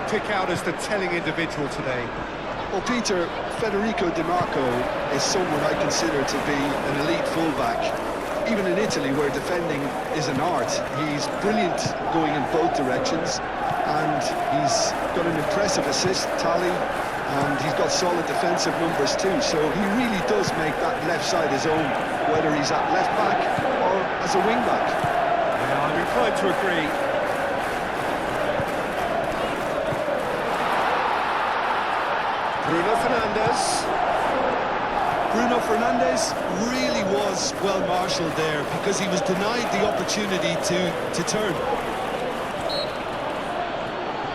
pick out as the telling individual today? Well, Peter, Federico Di Marco is someone I consider to be an elite fullback. Even in Italy, where defending is an art, he's brilliant going in both directions, and he's got an impressive assist tally, and he's got solid defensive numbers too, so he really does make that left side his own, whether he's at left back or as a wing back. Yeah, I'm inclined to agree. Bruno Fernandes really was well marshalled there, because he was denied the opportunity to turn.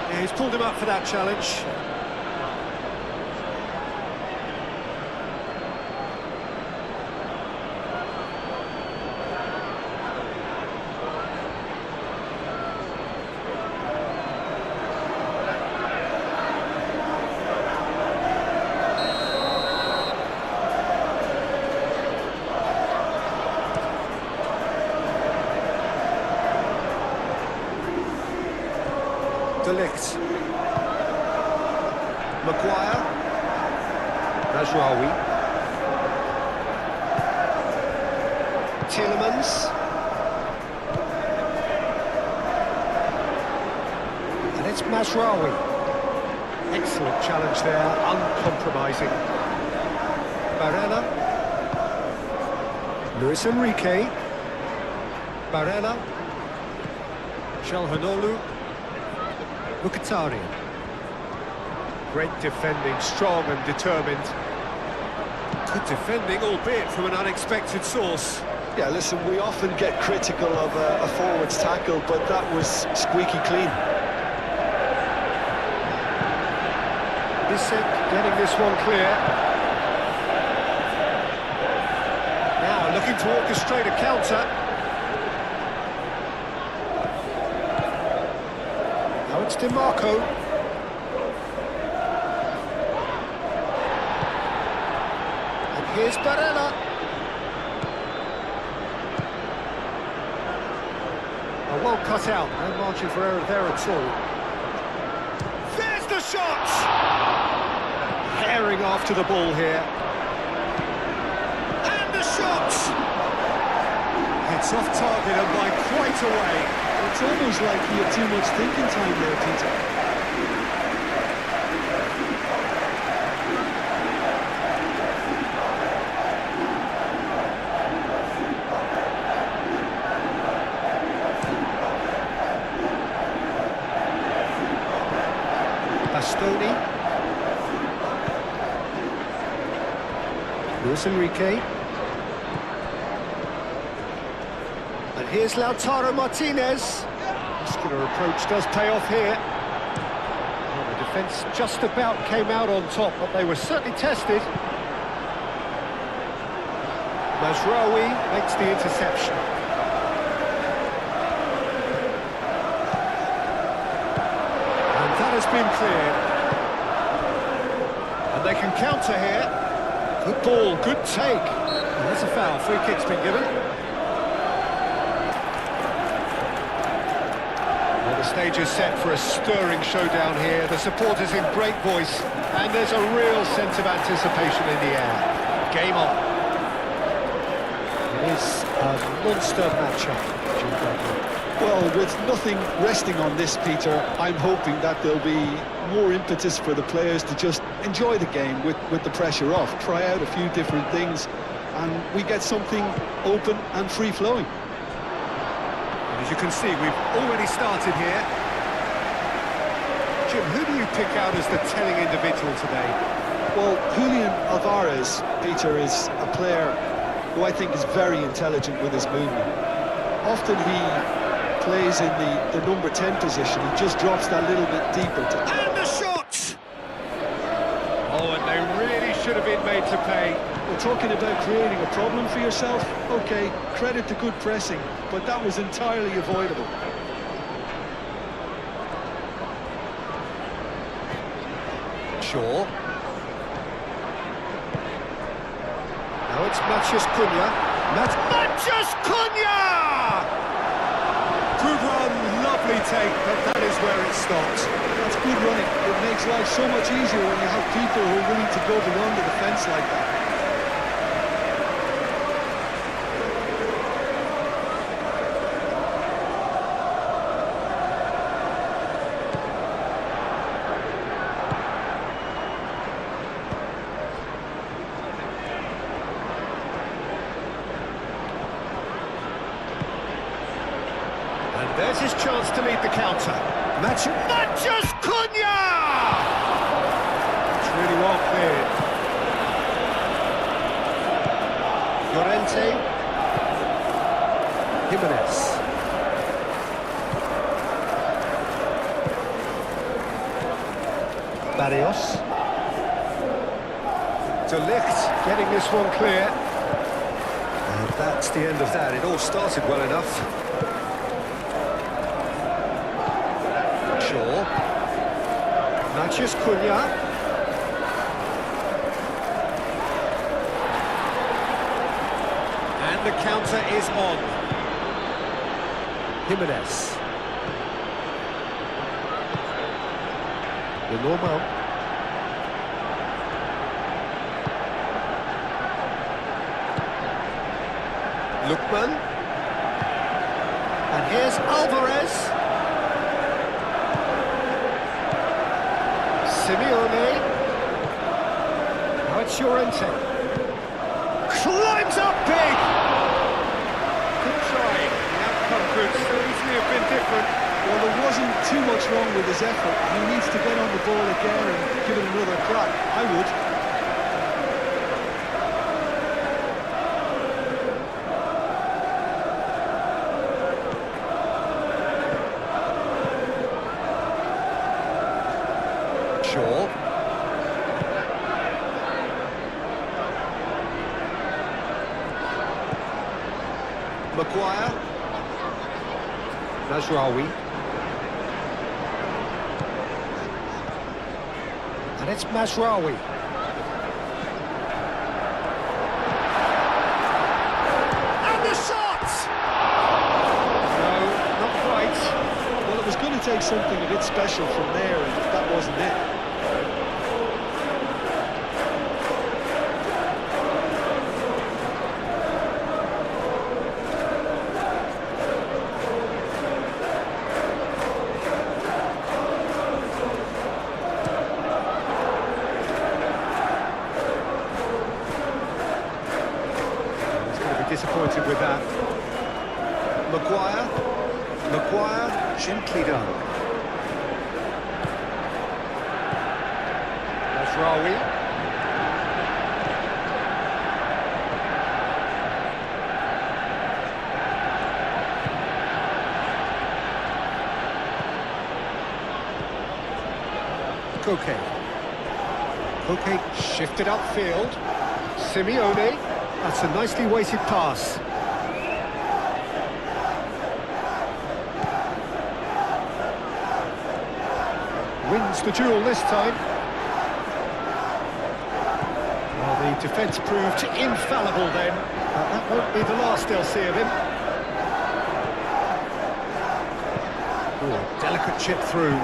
Yeah, he's pulled him up for that challenge. Delict. Maguire. Mazraoui. Tielemans. And it's Mazraoui. Excellent challenge there, uncompromising. Barella. Luis Enrique. Barella. Calhanoglu. Mkhitaryan. Great defending, strong and determined. Good defending, albeit from an unexpected source. Yeah, listen, we often get critical of a forward's tackle, but that was squeaky clean. Bissek getting this one clear. Now looking to orchestrate a counter. Now it's Di Marco. And here's Barella. Well cut out, no margin for error there at all. There's the shot! Herring after the ball here. And the shot! It's off target and by quite a way. It's almost like he had too much thinking time there, Peter. Bastoni. Luis Enrique. And here's Lautaro Martinez. Muscular approach does pay off here. Well, the defence just about came out on top, but they were certainly tested. Mazraoui makes the interception. And that has been cleared. And they can counter here. Good ball, good take. And that's a foul. Free kick's been given. Well, the stage is set for a stirring showdown here. The supporters in great voice, and there's a real sense of anticipation in the air. Game on. It is a monster matchup. Well, with nothing resting on this, Peter, I'm hoping that there'll be more impetus for the players to just enjoy the game with the pressure off, try out a few different things, and we get something open and free-flowing. As you can see, we've already started here. Jim, who do you pick out as the telling individual today? Well, Julian Alvarez, Peter, is a player who I think is very intelligent with his movement. Often he plays in the number 10 position. He just drops that little bit deeper. And the shot! Oh, and they really should have been made to pay. We're talking about creating a problem for yourself. Okay, credit to good pressing, but that was entirely avoidable. Sure. Now it's Matheus Cunha. Matheus Cunha! Good run, lovely take, but that is where it stopped. That's good running. makes life so much easier when you have people who are willing to go beyond the defence like that. And there's his chance to lead the counter. Matches Cunha! It's really well cleared. Llorente. Jimenez. Barrios. De Ligt getting this one clear. And that's the end of that. It all started well enough. Matches Cunha. And the counter is on. Jimenez. The normal. Lookman. And here's Alvarez. Simeone. Now it's Llorente. Climbs up big! Good try. The outcome could so easily have been different. Well, there wasn't too much wrong with his effort. He needs to get on the ball again and give it another crack. I would. Shaw. Maguire. Mazraoui. And it's Mazraoui. And the shot! No, not quite. Well, it was going to take something a bit special from there, and that wasn't it. Disappointed with that. Maguire, gently done. Mazraoui. Koke shifted upfield. Simeone. That's a nicely weighted pass. Wins the duel this time. Well, the defence proved infallible then. That won't be the last they'll see of him. Ooh, delicate chip through.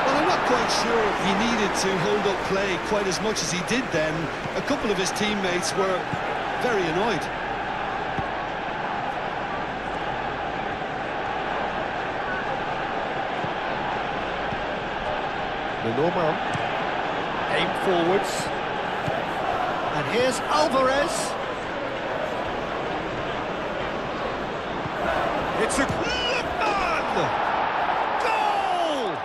Well, I'm not quite sure he needed to hold up play quite as much as he did then. A couple of his teammates were very annoyed. The normal. Aim forwards. And here's Alvarez. It's a Lookman! Goal!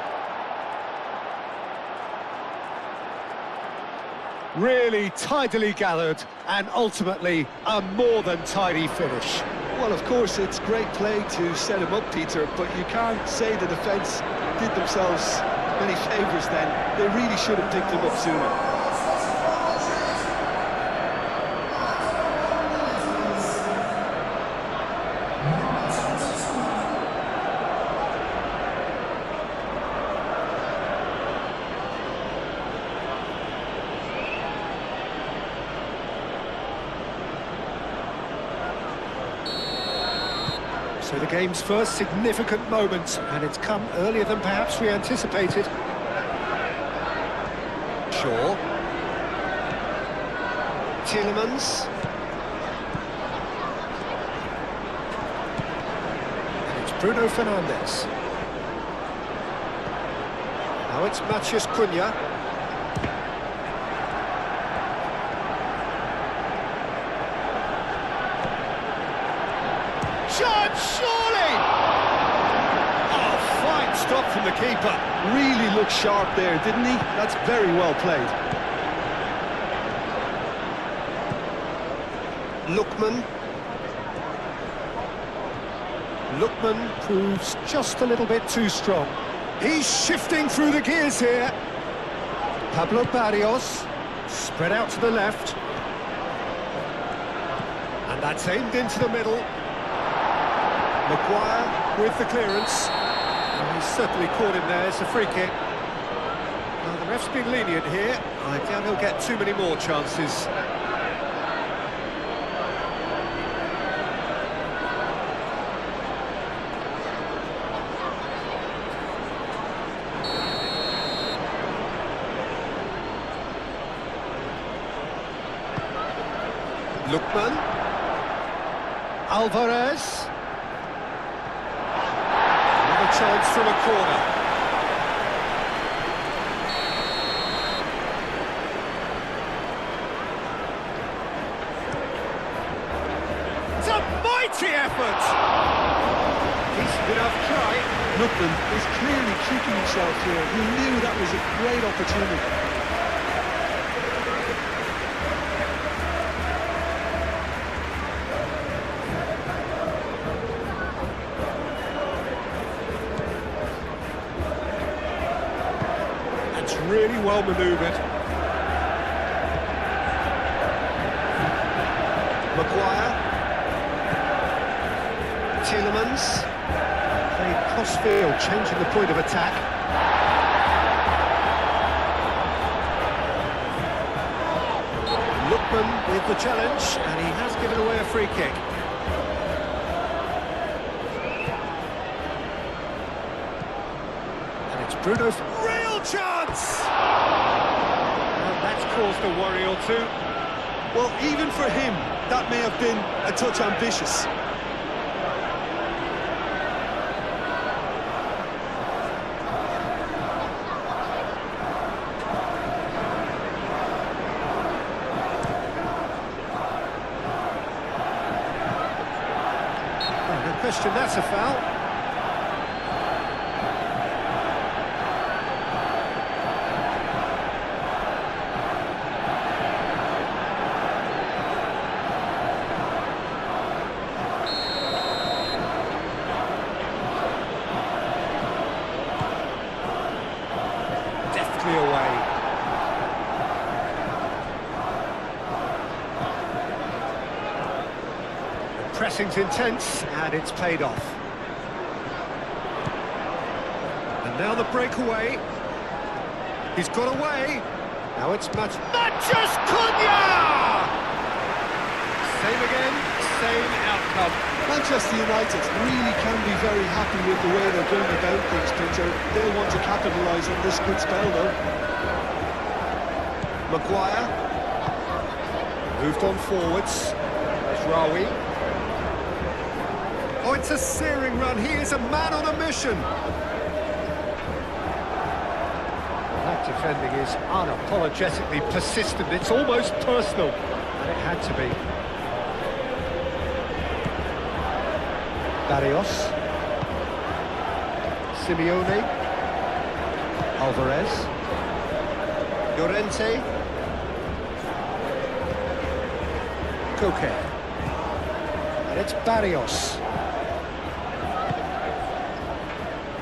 Really tidily gathered and ultimately a more than tidy finish. Well, of course, it's great play to set him up, Peter, but you can't say the defence did themselves many favours then. They really should have picked him up sooner. So the game's first significant moment, and it's come earlier than perhaps we anticipated. Shaw. Tielemans. And it's Bruno Fernandes. Now it's Matheus Cunha. Chance, surely! Oh, fine stop from the keeper. Really looked sharp there, didn't he? That's very well played. Lookman proves just a little bit too strong. He's shifting through the gears here. Pablo Barrios, spread out to the left. And that's aimed into the middle. Maguire with the clearance. Well, he's certainly caught him there, it's a free kick. Well, the ref's been lenient here. I doubt he'll get too many more chances. Lookman. Alvarez. Another chance from a corner. It's a mighty effort! Decent enough try. Lookman is clearly kicking himself here. He knew that was a great opportunity. Really well manoeuvred. Maguire. Tielemans. Played cross-field, changing the point of attack. Lookman with the challenge, and he has given away a free kick. And it's Bruno. Real chance! And that's caused a worry or two. Well, even for him, that may have been a touch ambitious. Oh, no question, that's a foul. Away. The pressing's intense, and it's paid off. And now the breakaway. He's got away. Now it's Matheus Cunha! Same again, same outcome. Manchester United really can be very happy with the way they're going about things, Peter. They'll want to capitalise on this good spell, though. Maguire. Moved on forwards. There's Rawi. Oh, it's a searing run. He is a man on a mission. That defending is unapologetically persistent. It's almost personal. And it had to be. Barrios. Simeone. Alvarez. Llorente. Koke. And it's Barrios.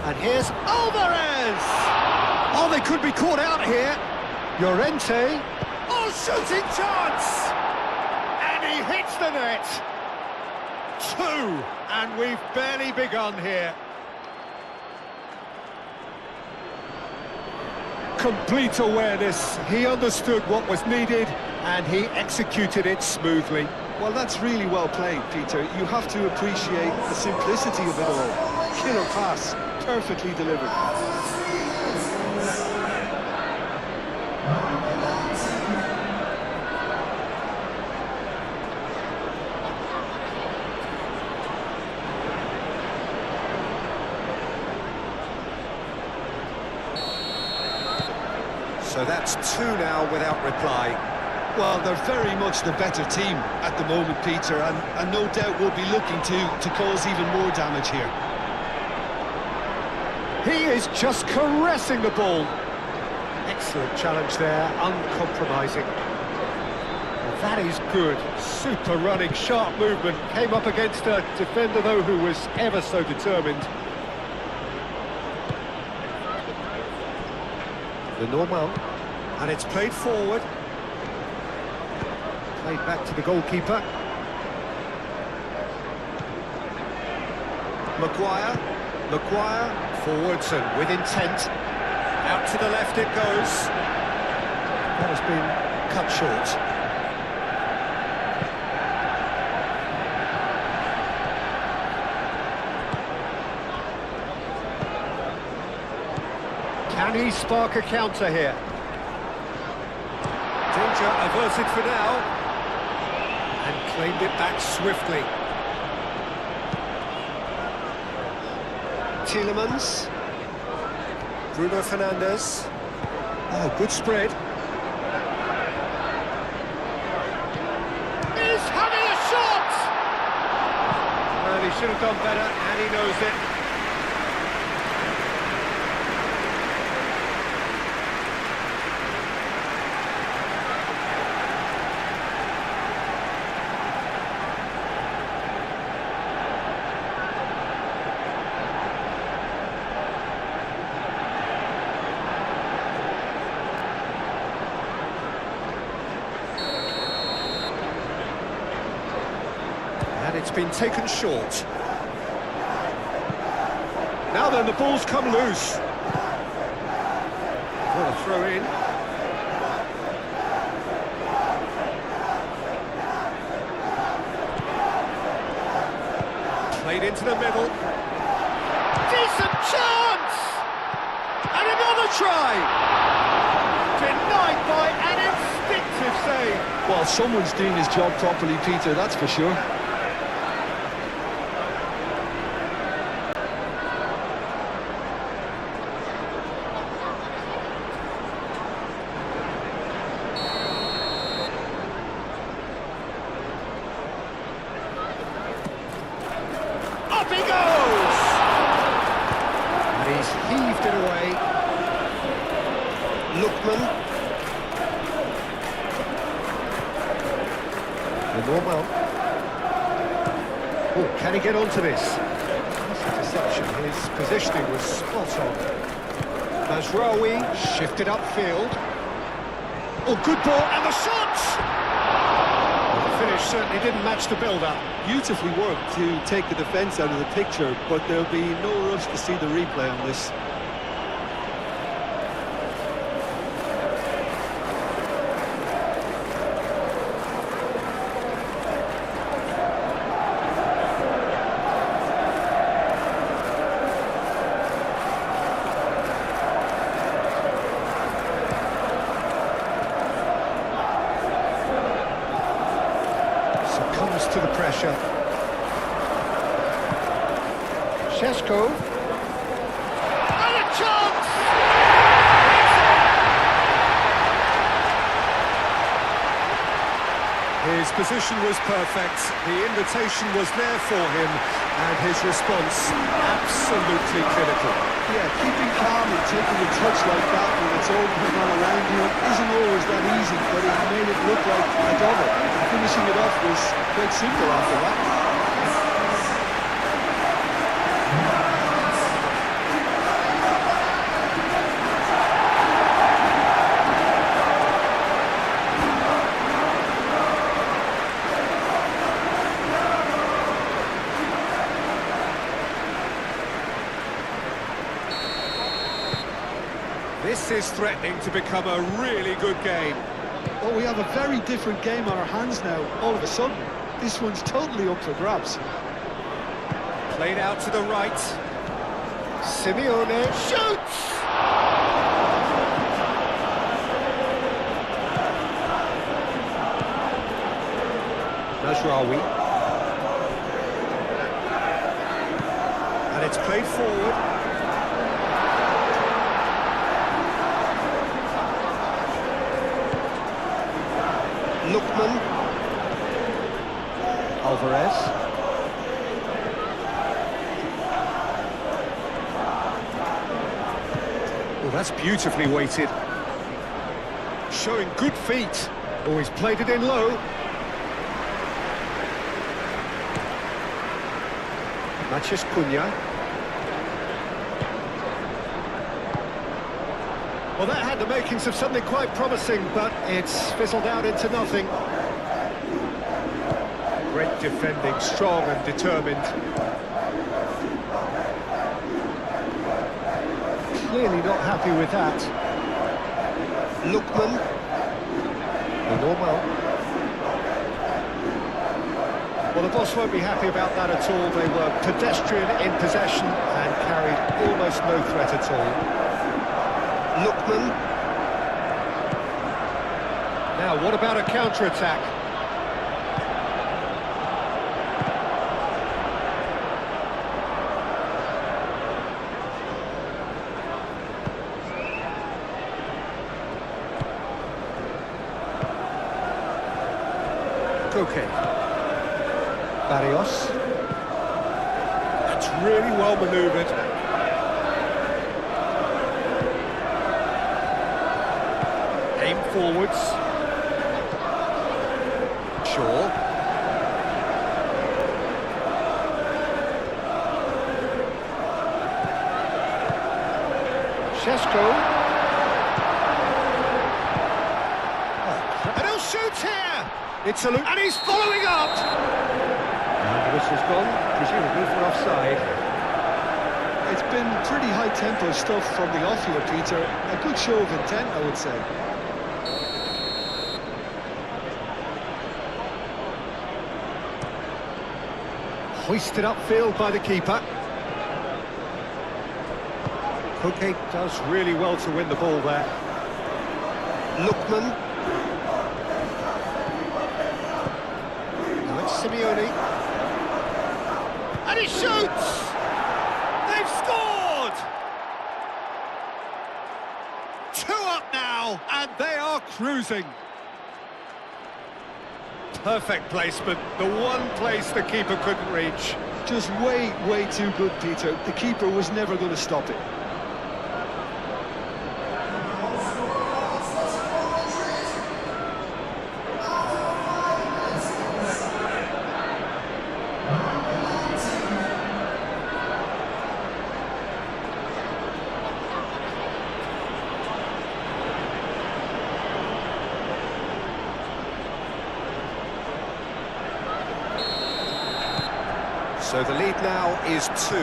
And here's Alvarez! Oh, they could be caught out here. Llorente. Oh, shooting chance! And he hits the net. 2, and we've barely begun here. Complete awareness. He understood what was needed, and he executed it smoothly. Well, that's really well played, Peter. You have to appreciate the simplicity of it all. Killer pass, perfectly delivered. So that's two now without reply. Well, they're very much the better team at the moment, Peter, and no doubt will be looking to cause even more damage here. He is just caressing the ball. Excellent challenge there, uncompromising. Well, that is good. Super running, sharp movement. Came up against a defender, though, who was ever so determined. The normal. And it's played forward. Played back to the goalkeeper. Maguire, forwards and with intent. Out to the left it goes. That has been cut short. Can he spark a counter here? Danger averted for now. And claimed it back swiftly. Tielemans. Bruno Fernandes. Oh, good spread. He's having a shot! Well, he should have done better, and he knows it. It's been taken short. Now then, the ball's come loose. What a throw in. Played into the middle. Decent chance! And another try! Denied by an instinctive save. Well, someone's doing his job properly, Peter, that's for sure. Up he goes! And he's heaved it away. Lookman. The normal. Oh, can he get onto this? That's a deception. His positioning was spot on. Mazraoui shifted upfield. Oh, good ball, and the shot! The finish certainly didn't match the build-up. Beautifully worked to take the defence out of the picture, but there'll be no rush to see the replay on this. Succumbs to the pressure. Šeško. And a chance! His position was perfect. The invitation was there for him, and his response absolutely clinical. Yeah, keeping calm and taking a touch like that when it's open and all around you isn't always that easy, but he made it look like a double. Finishing it off was quite simple after that. This is threatening to become a really good game. Well, we have a very different game on our hands now, all of a sudden. This one's totally up for grabs. Played out to the right. Simeone shoots! Mazraoui. And it's played forward. Alvarez. Oh, that's beautifully weighted. Showing good feet. Oh, he's played it in low. Matches Cunha. Well, that had the makings of something quite promising, but it's fizzled out into nothing. Great defending, strong and determined. Clearly not happy with that. Lookman. Normal. Well, the boss won't be happy about that at all. They were pedestrian in possession and carried almost no threat at all. Lookman. Now, what about a counter-attack? Okay. Barrios. That's really well manoeuvred. Aim forwards. Shaw. Shesko. And he'll shoot here! It's a look, and he's following up! And the whistle's gone, presumably for offside. It's been pretty high-tempo stuff from the off here, Peter. A good show of intent, I would say. Hoisted upfield by the keeper. Koke does really well to win the ball there. Lookman. Simeone. And he shoots! They've scored! 2 up now, and they are cruising. Perfect placement, the one place the keeper couldn't reach. Just way too good, Peter. The keeper was never going to stop it. So the lead now is 2.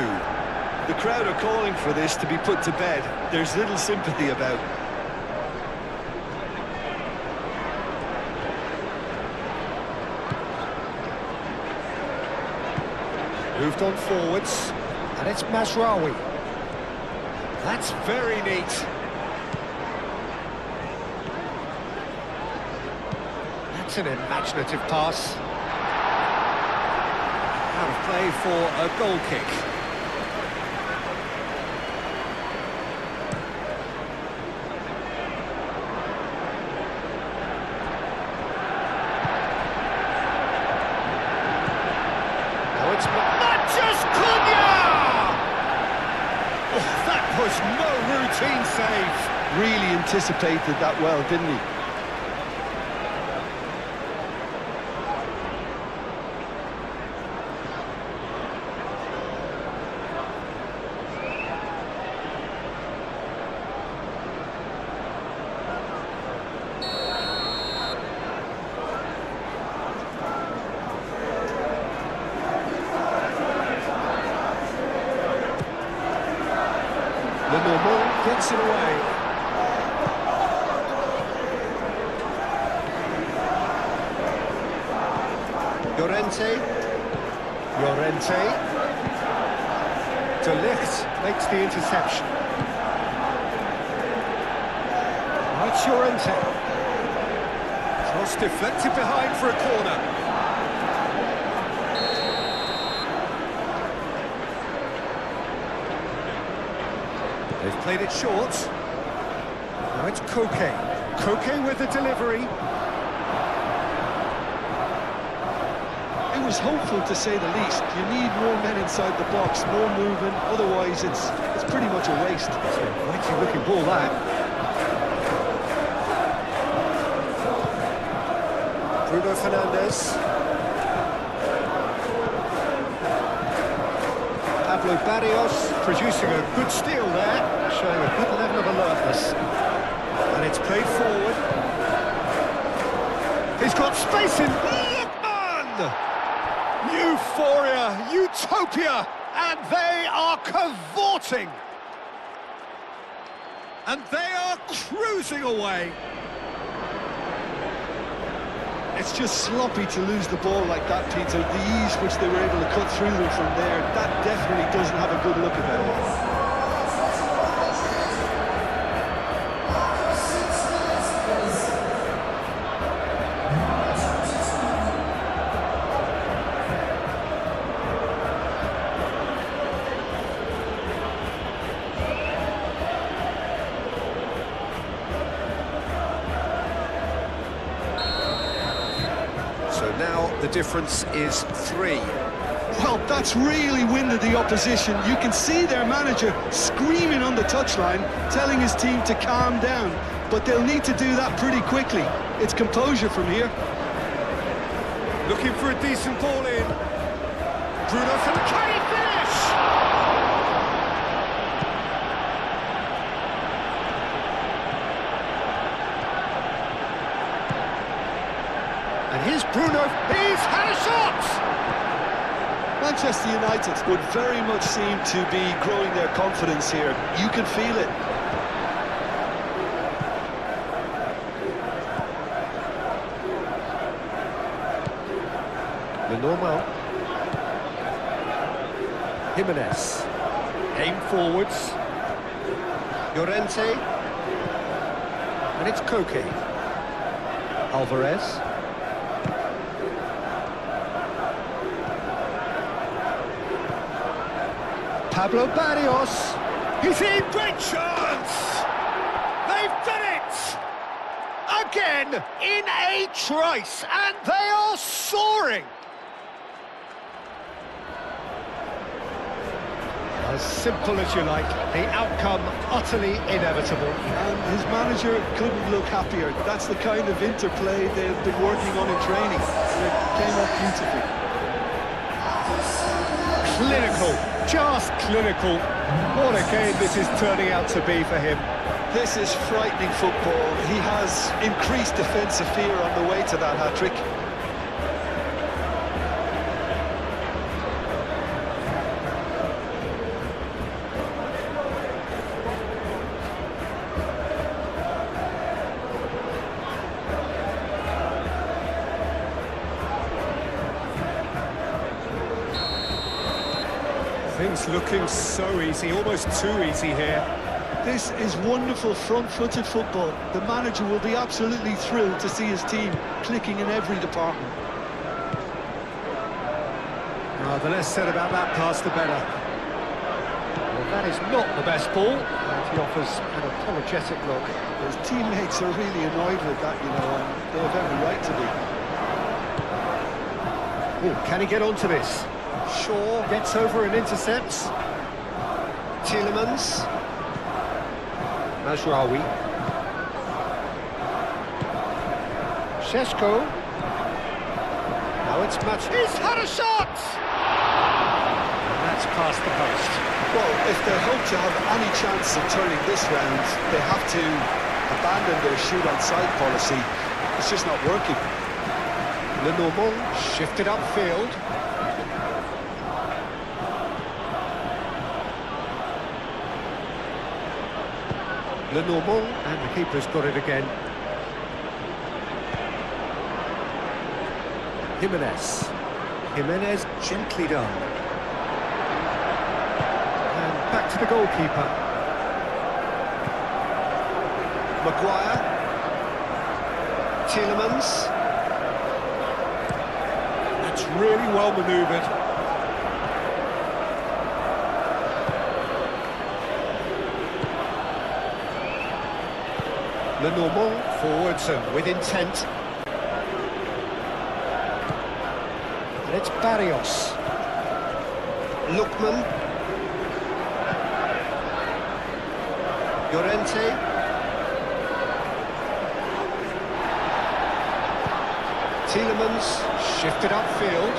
The crowd are calling for this to be put to bed. There's little sympathy about. Moved on forwards, and it's Masraoui. That's very neat. That's an imaginative pass. Out of play for a goal kick. Now it's Matches Cunha! Oh, that was no routine save. Really anticipated that well, didn't he? The normal gets it away. Llorente. De Ligt makes the interception. Now it's Llorente. Cross deflected behind for a corner. They've played it short. Now it's Koke. Koke with the delivery. It was hopeful to say the least. You need more men inside the box, more movement, otherwise it's pretty much a waste. It's a mighty looking ball, that. Bruno Fernandes. Pablo Barrios producing a good steal there, showing a good level of alertness. And it's played forward. He's got space in. Lookman! Euphoria, utopia, and they are cavorting. And they are cruising away. It's just sloppy to lose the ball like that, Peter. The ease which they were able to cut through them from there, that definitely doesn't have a good look about it. So now the difference is 3. Well, that's really winded the opposition. You can see their manager screaming on the touchline, telling his team to calm down. But they'll need to do that pretty quickly. It's composure from here. Looking for a decent ball in. Bruno Fernandes. Can he finish? And here's Bruno. He's had a shot! Manchester United would very much seem to be growing their confidence here. You can feel it. The normal. Jimenez. Aim forwards. Llorente. And it's Koke. Alvarez. Pablo Barrios. He's in. Great chance! They've done it! Again, in a trice, and they are soaring! As simple as you like, the outcome utterly inevitable. And his manager couldn't look happier. That's the kind of interplay they've been working on in training. It came off beautifully. Clinical, just clinical. What a game this is turning out to be for him. This is frightening football. He has increased defensive fear on the way to that hat-trick. Things looking so easy, almost too easy here. This is wonderful front-footed football. The manager will be absolutely thrilled to see his team clicking in every department. The less said about that pass, the better. Well, that is not the best ball, and he offers an apologetic look. His teammates are really annoyed with that, you know, and they have every right to be. Oh, can he get onto this? Shaw gets over and intercepts. Tielemans. Mazraoui. Šeško. Now it's Match. He's had a shot! And that's past the post. Well, if they hope to have any chance of turning this round, they have to abandon their shoot-on-side policy. It's just not working. Lenormand shifted upfield. Lenormand, and the keeper's got it again. Jimenez. Jimenez gently done. And back to the goalkeeper. Maguire. Tielemans. That's really well manoeuvred. Lenormand forwards and with intent. And it's Barrios. Lookman. Llorente. Tielemans, shifted upfield.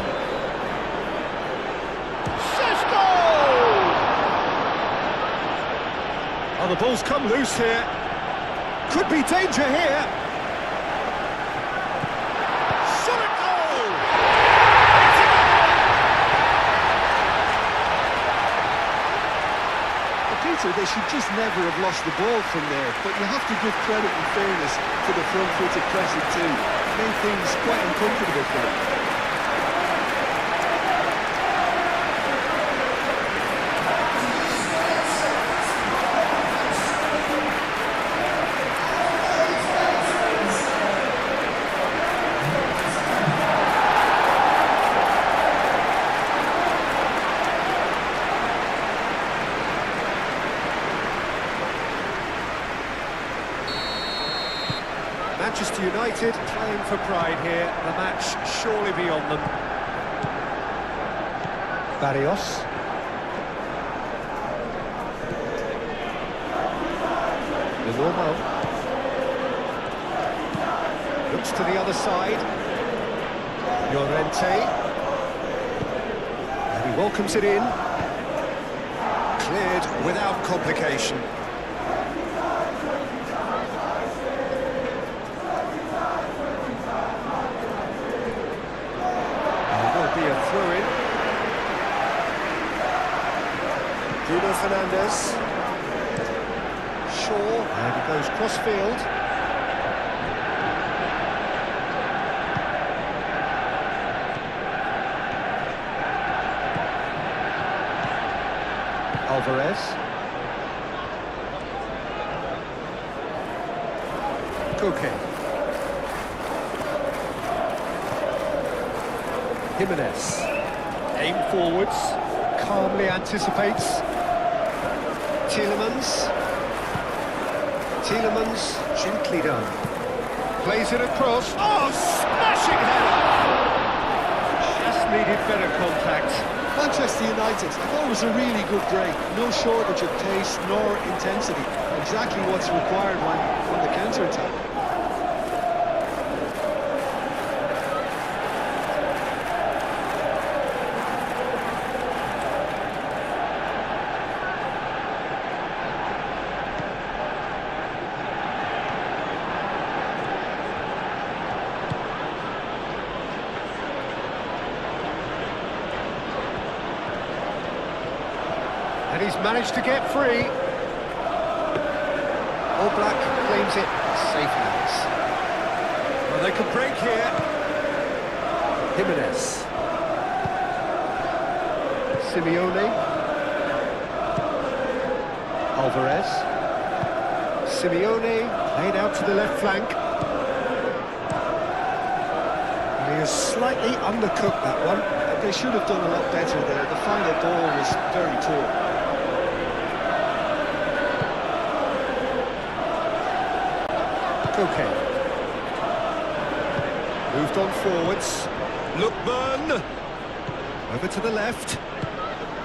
Sesko! Oh, the ball's come loose here. Could be danger here. Shot at goal! Peter, they should just never have lost the ball from there, but you have to give credit and fairness to the front-footed pressing too. Made things quite uncomfortable for them. Manchester United playing for pride here. The match surely beyond them. Barrios. The normal. Looks to the other side. Llorente. And he welcomes it in. Cleared without complication. Bruno Fernandes. Shaw, and he goes cross-field. Alvarez. Koke. Jimenez. Aim forwards. Calmly anticipates. Tielemans, gently done. Plays it across. Oh, smashing header! Just needed better contact. Manchester United, I thought it was a really good break. No shortage of pace nor intensity. Exactly what's required on the counter-attack. And he's managed to get free. All Black claims it safe hands. Well, they could break here. Jimenez. Simeone. Alvarez. Simeone played out to the left flank. And he has slightly undercooked that one. They should have done a lot better there. The final ball was very poor. Okay. Moved on forwards. Lookman. Over to the left.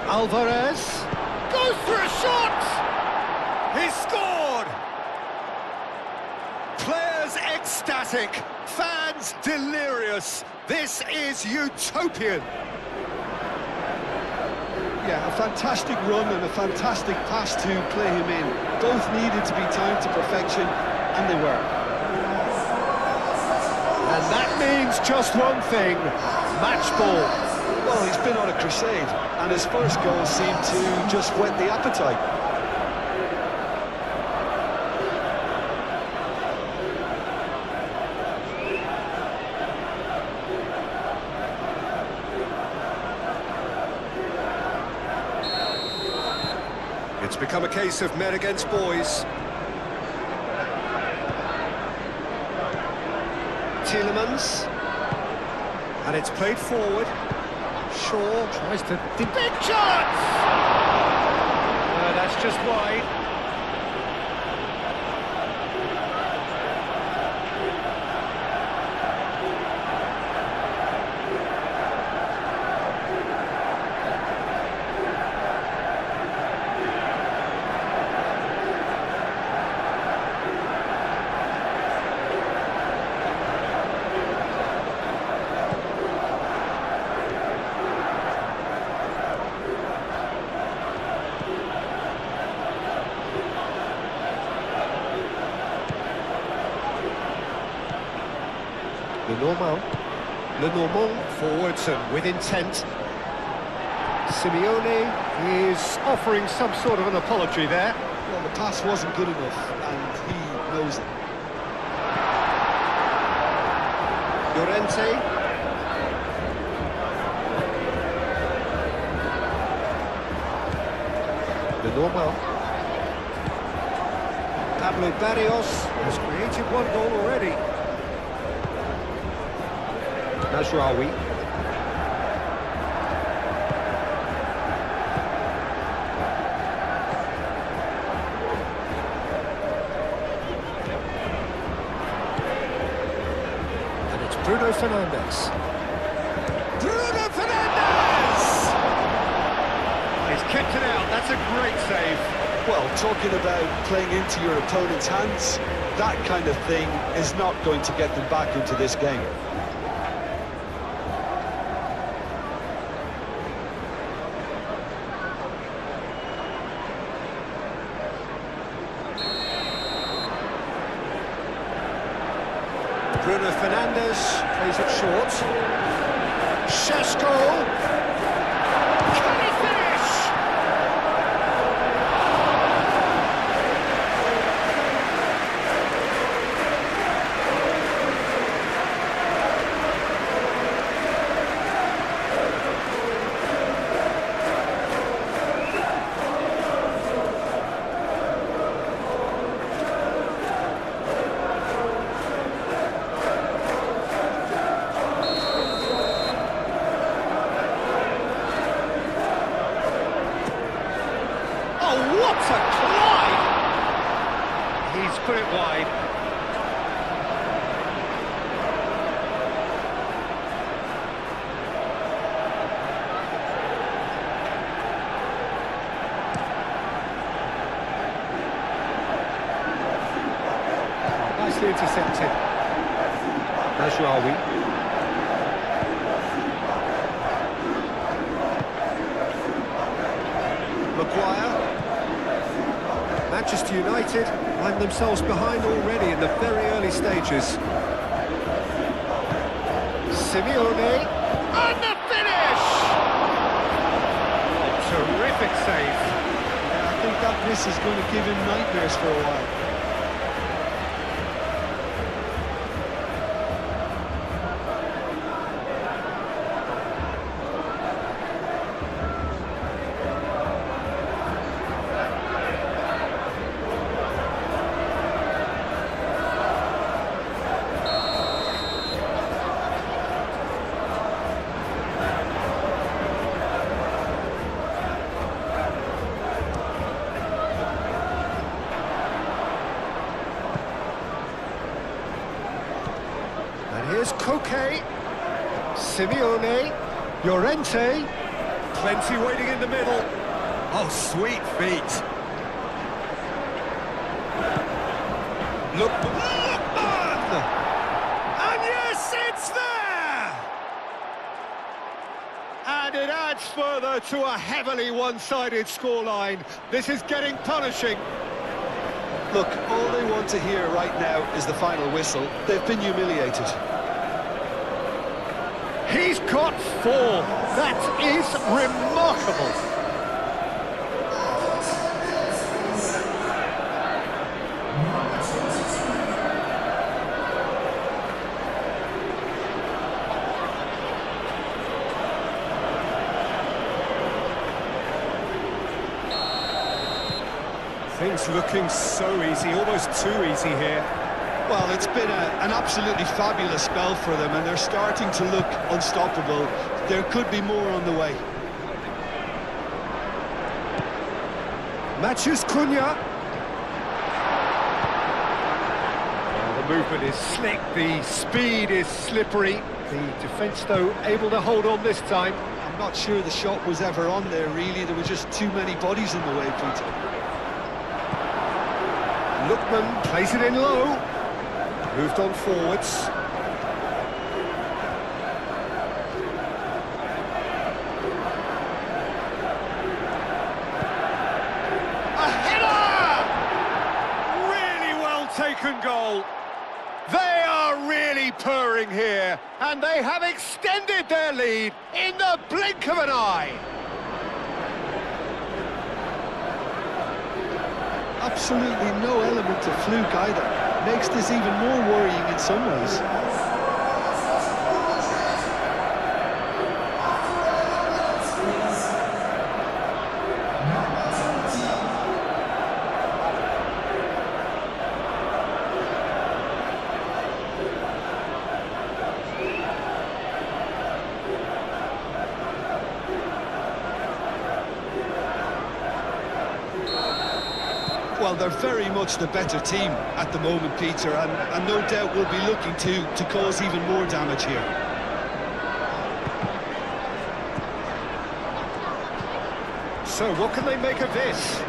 Alvarez. Goes for a shot! He scored! Players ecstatic. Fans delirious. This is utopian. Yeah, a fantastic run and a fantastic pass to play him in. Both needed to be timed to perfection, and they were. And that means just one thing, match ball. Well, he's been on a crusade, and his first goal seemed to just whet the appetite. It's become a case of men against boys. Tielemans, and it's played forward. Shaw tries to... Big chance! That's just wide. Le Normand forwards and with intent. Simeone is offering some sort of an apology there. Well, the pass wasn't good enough, and he knows it. Llorente. Le Normand. Pablo Barrios has created one goal already. Mazraoui. And it's Bruno Fernandes. Bruno Fernandes! He's kept it out. That's a great save. Well, talking about playing into your opponent's hands, that kind of thing is not going to get them back into this game. Bruno Fernandes plays it short. Šeško. Can he finish? What a glide! He's put it wide. Nicely intercepted. Mazraoui. Maguire. Manchester United find themselves behind already in the very early stages. Simeone, and the finish! Oh, terrific save. Yeah, I think that miss is going to give him nightmares for a while. Here's Koke, Simeone, Llorente, plenty waiting in the middle. Oh, sweet feet. Lookman! And yes, it's there! And it adds further to a heavily one-sided scoreline. This is getting punishing. Look, all they want to hear right now is the final whistle. They've been humiliated. He's got 4. That is remarkable. Things looking so easy, almost too easy here. Well, it's been an absolutely fabulous spell for them, and they're starting to look unstoppable. There could be more on the way. Matthews Cunha. Well, the movement is slick, the speed is slippery. The defence, though, able to hold on this time. I'm not sure the shot was ever on there, really. There were just too many bodies in the way, Peter. Lookman plays it in low. Moved on forwards. A header! Really well taken goal. They are are really purring here, and they have extended their lead in the blink of an eye. Absolutely no element of fluke either. Makes this even more worrying in some ways. Well, they're very much the better team at the moment, Peter, and no doubt will be looking to cause even more damage here. So what can they make of this?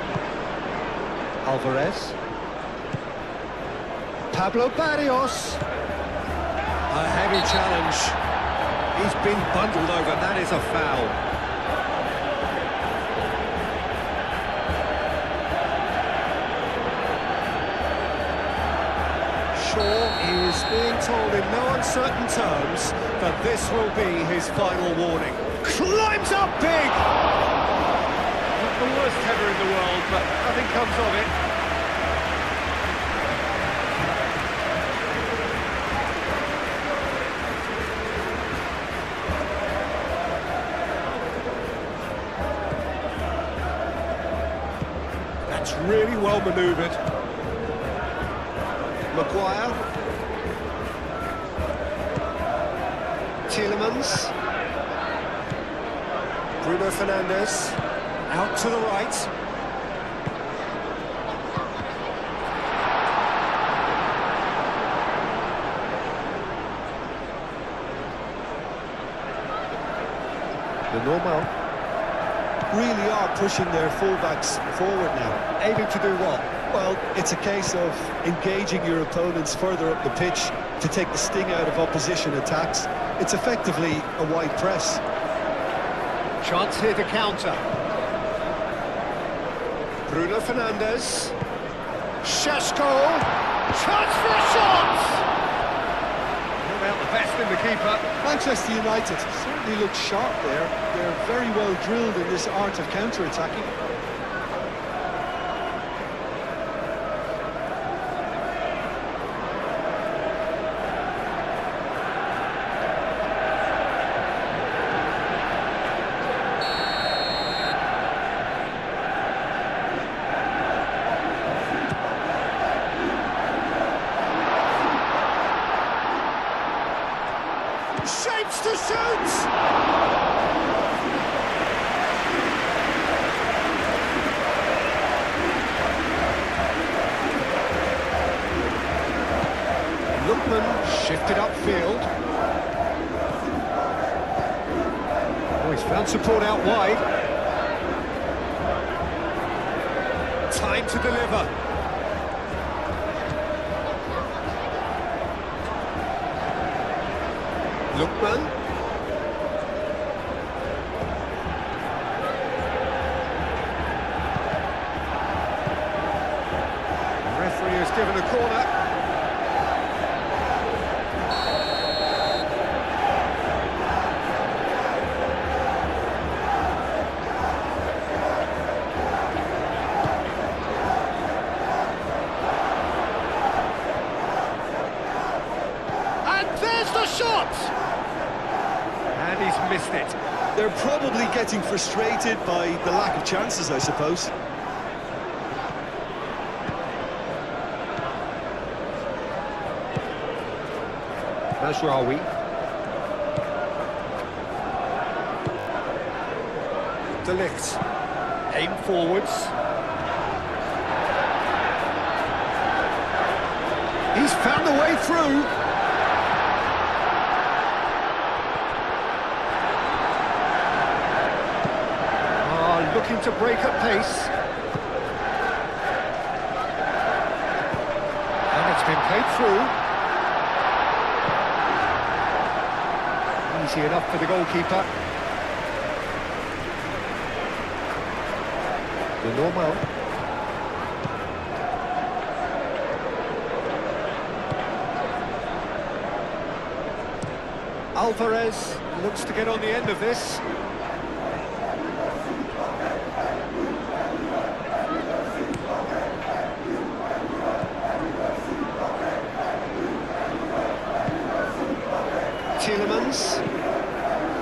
Alvarez. Pablo Barrios. A heavy challenge. He's been bundled over, that is a foul. Shaw is being told in no uncertain terms that this will be his final warning. Climbs up big! Not the worst header in the world, but nothing comes of it. That's really well manoeuvred. Maguire. Tielemans. Bruno Fernandes. Out to the right. The normal. Really are pushing their fullbacks forward now. Aiming to do what? Well, it's a case of engaging your opponents further up the pitch to take the sting out of opposition attacks. It's effectively a wide press. Chance here to counter. Bruno Fernandes. Šeško. Chance for a shot! Not out the best in the keeper. Manchester United certainly look sharp there. They're very well drilled in this art of counter-attacking. Shapes to shoot! Lookman shifted upfield. Oh, he's found support out wide. Time to deliver. Lookman. The referee has given a corner. And there's the shot! And he's missed it. They're probably getting frustrated by the lack of chances, I suppose. Mazraoui. De Ligt. Aim forwards. He's found a way through. Looking to break at pace. And it's been played through. Easy enough for the goalkeeper. The normal. Alvarez looks to get on the end of this.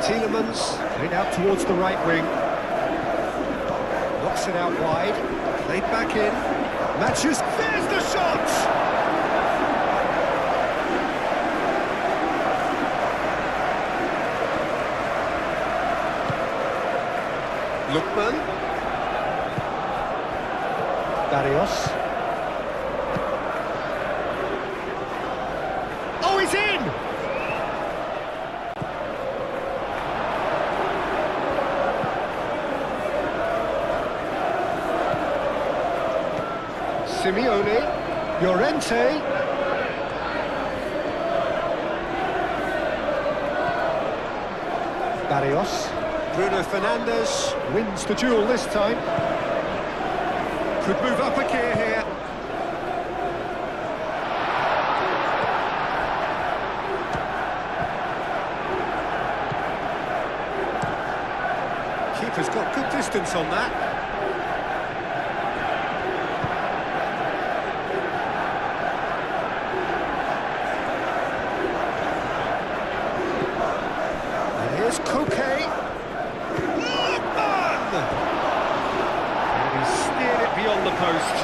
Tielemans, played out towards the right wing. Knocks it out wide, played back in. Matches, there's the shot! Lookman. Barrios. Oh, he's in! Simeone, Llorente. Barrios. Bruno Fernandes wins the duel this time. Could move up a gear here. Keeper's got good distance on that. Here's Koke. Lookman! And he steered it beyond the post.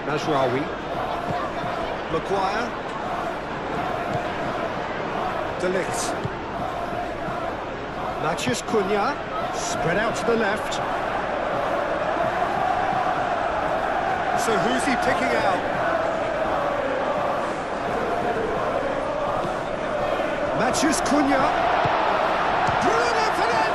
Mazraoui, Maguire, De Ligt, Matheus Cunha, spread out to the left. So who's he picking out? Matheus Cunha, Bruno Fernandes!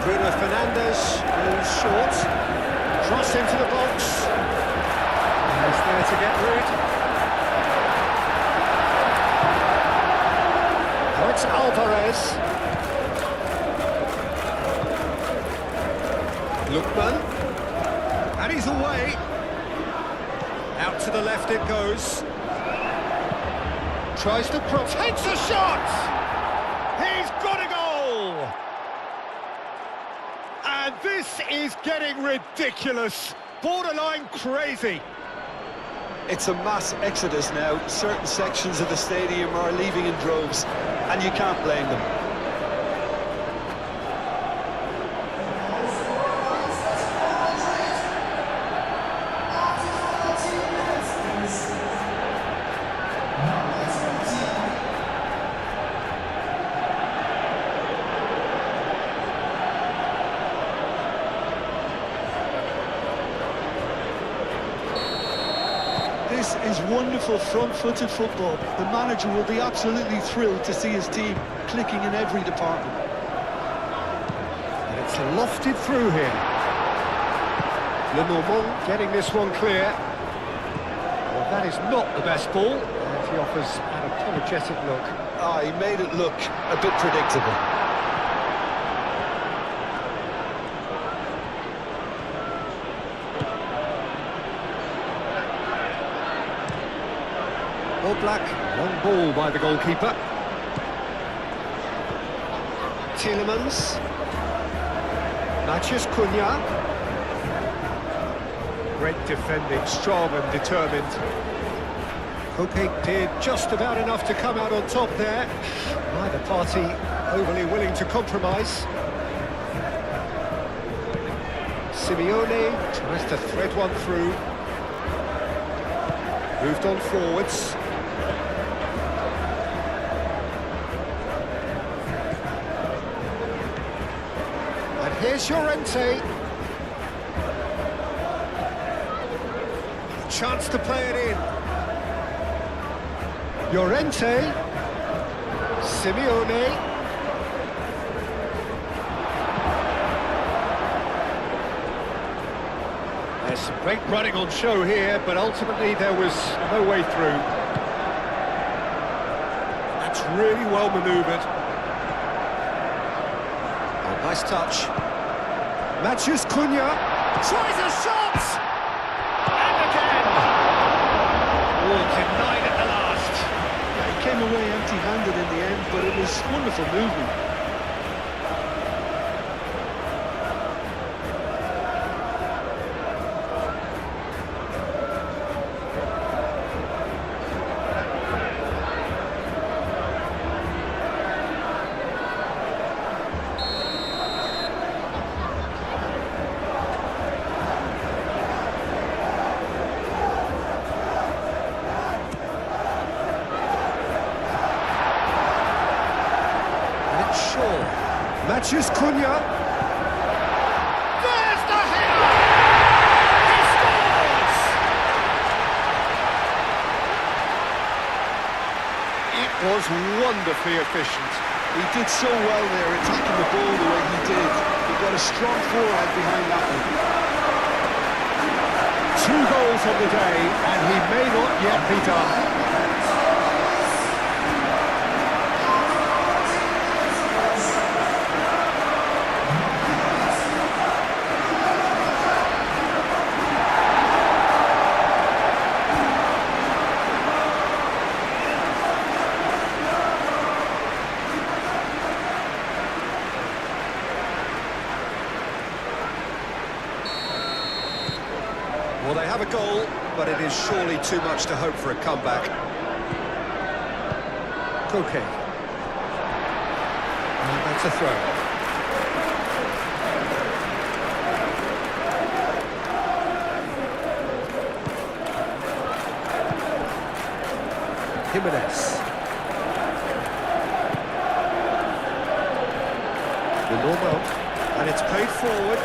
Bruno Fernandes goes short, cross into the box, and he's there to get rid. Now it's Alvarez. Lookman, and he's away. Out to the left it goes. Tries to cross, takes a shot! He's got a goal! And this is getting ridiculous, borderline crazy. It's a mass exodus now. Certain sections of the stadium are leaving in droves, and you can't blame them. This is wonderful front-footed football. The manager will be absolutely thrilled to see his team clicking in every department. And it's lofted through him. Lenormand getting this one clear. Well, that is not the best ball, and he offers an apologetic look. He made it look a bit predictable. All black, long ball by the goalkeeper. Tielemans. Matheus Cunha. Great defending, strong and determined. Koke did just about enough to come out on top there. Neither party overly willing to compromise. Simeone tries to thread one through. Moved on forwards. And here's Llorente. Chance to play it in. Llorente. Simeone. There's some great running on show here, but ultimately there was no way through. That's really well manoeuvred. Oh, nice touch. Matheus Cunha tries a shot! And again! Oh, denied at the last. Yeah, he came away empty-handed in the end, but it was wonderful movement. Matheus Cunha. There's the header! He scores! It was wonderfully efficient. He did so well there, attacking the ball the way he did. He got a strong forehand behind that one. 2 goals on the day, and he may not yet be done. Well, they have a goal, but it is surely too much to hope for a comeback. Okay. And that's a throw. Jimenez. The normal, and it's played forward.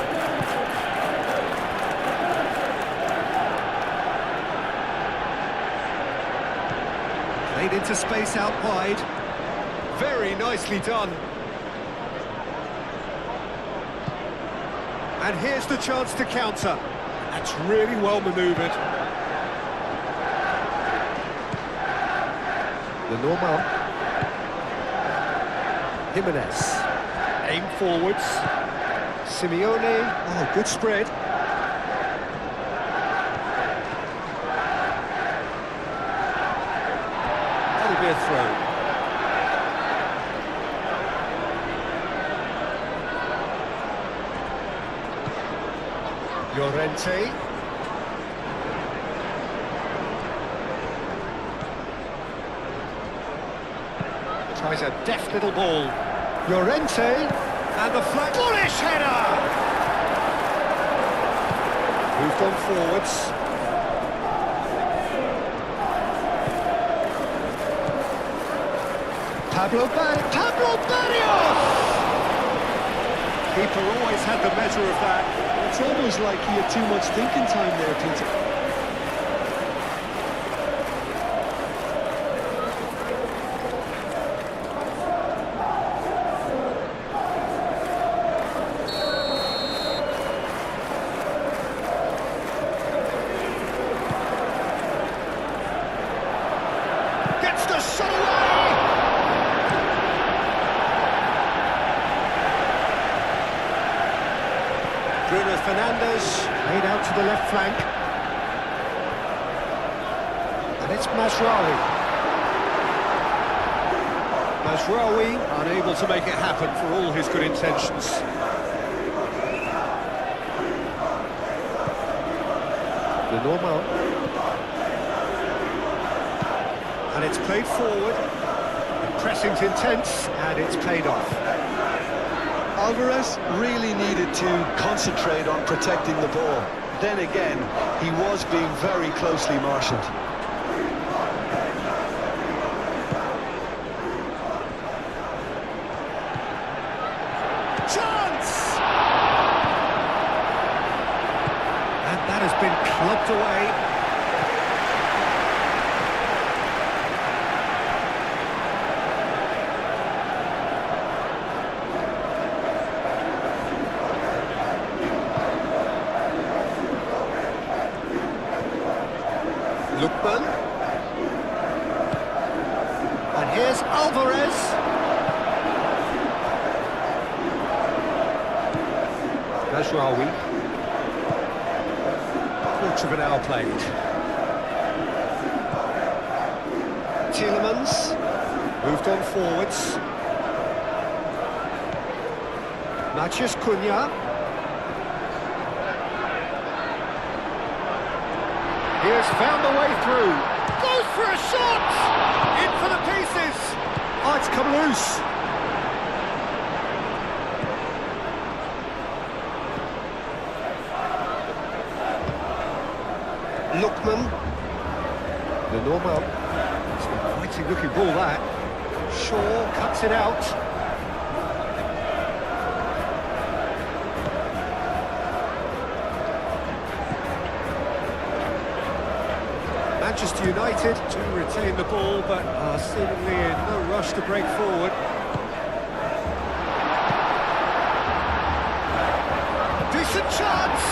Played into space out wide. Very nicely done. And here's the chance to counter. That's really well manoeuvred. The normal. Jimenez. Aim forwards. Simeone. Oh, good spread. That'll be a throw. Llorente. Tries a deft little ball. Llorente, and the flag. Bullish header! Moved on forwards. Pablo Barrios! Keeper always had the measure of that. It's almost like he had too much thinking time there, Peter. Gets the shot away! Bruno Fernandes made out to the left flank. And it's Mazraoui. Mazraoui unable to make it happen for all his good intentions. The normal. And it's played forward. The pressing's intense, and it's paid off. Alvarez really needed to concentrate on protecting the ball. Then again, he was being very closely marshalled. Chance! And that has been clubbed away. Lookman. And here's Alvarez. Rajrawi. Quarter of an hour played. Tielemans. Moved on forwards. Matheus Cunha. He has found the way through. Goes for a shot! In for the pieces! Oh, it's come loose. Lookman. The normal. It's a fighting looking ball, that. Shaw cuts it out. Manchester United to retain the ball, but are seemingly in no rush to break forward. Decent chance!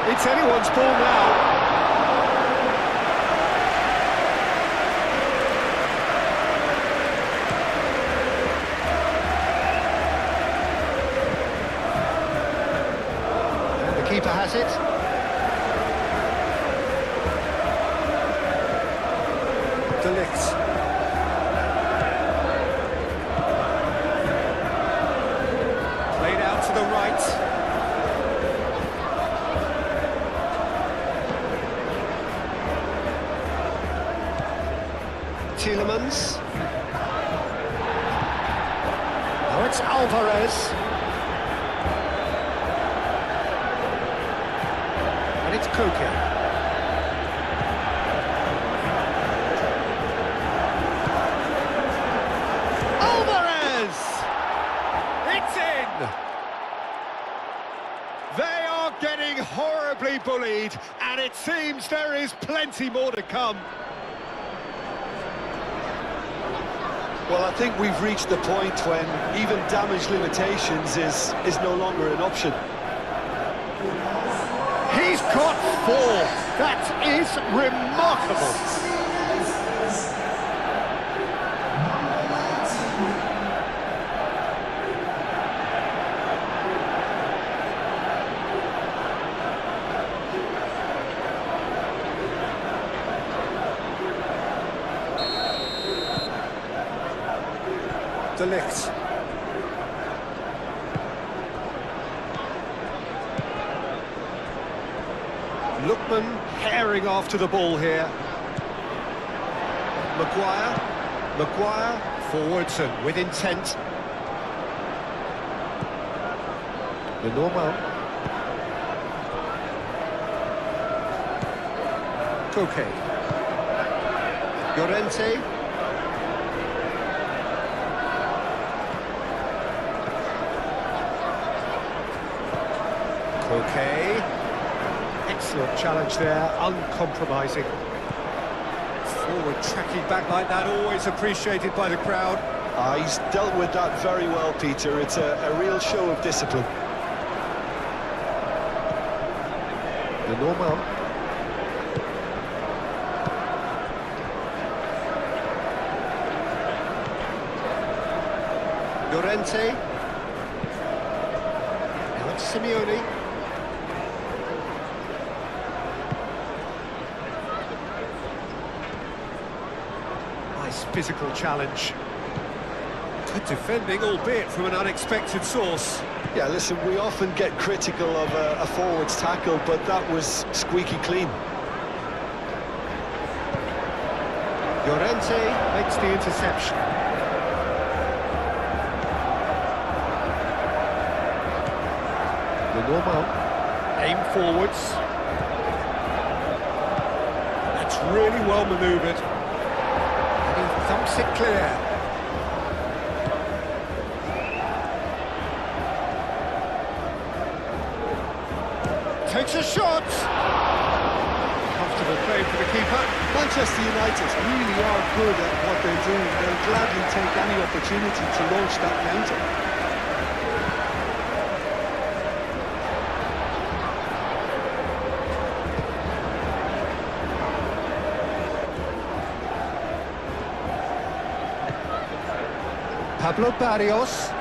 It's anyone's ball now. And the keeper has it. De Ligt. Played out to the right. Tielemans. Now it's Alvarez. And it's Koke. Alvarez! It's in! They are getting horribly bullied, and it seems there is plenty more to come. Well, I think we've reached the point when even damage limitations is no longer an option. He's got 4. That is remarkable. De Ligt. Lookman herring after the ball here. Maguire forwards and with intent. The normal. Koke. Llorente. Okay, excellent challenge there, uncompromising. Forward tracking back like that, always appreciated by the crowd. He's dealt with that very well, Peter. It's a real show of discipline. The normal. Llorente. Now it's Simeone. this physical challenge. Good defending, albeit from an unexpected source. Yeah, listen, we often get critical of a forward's tackle, but that was squeaky clean. Llorente makes the interception. The normal aim forwards. That's really well manoeuvred. And he thumps it clear. Takes a shot. Comfortable play for the keeper. Manchester United really are good at what they're doing. They'll gladly take any opportunity to launch that counter. Pablo Barrios.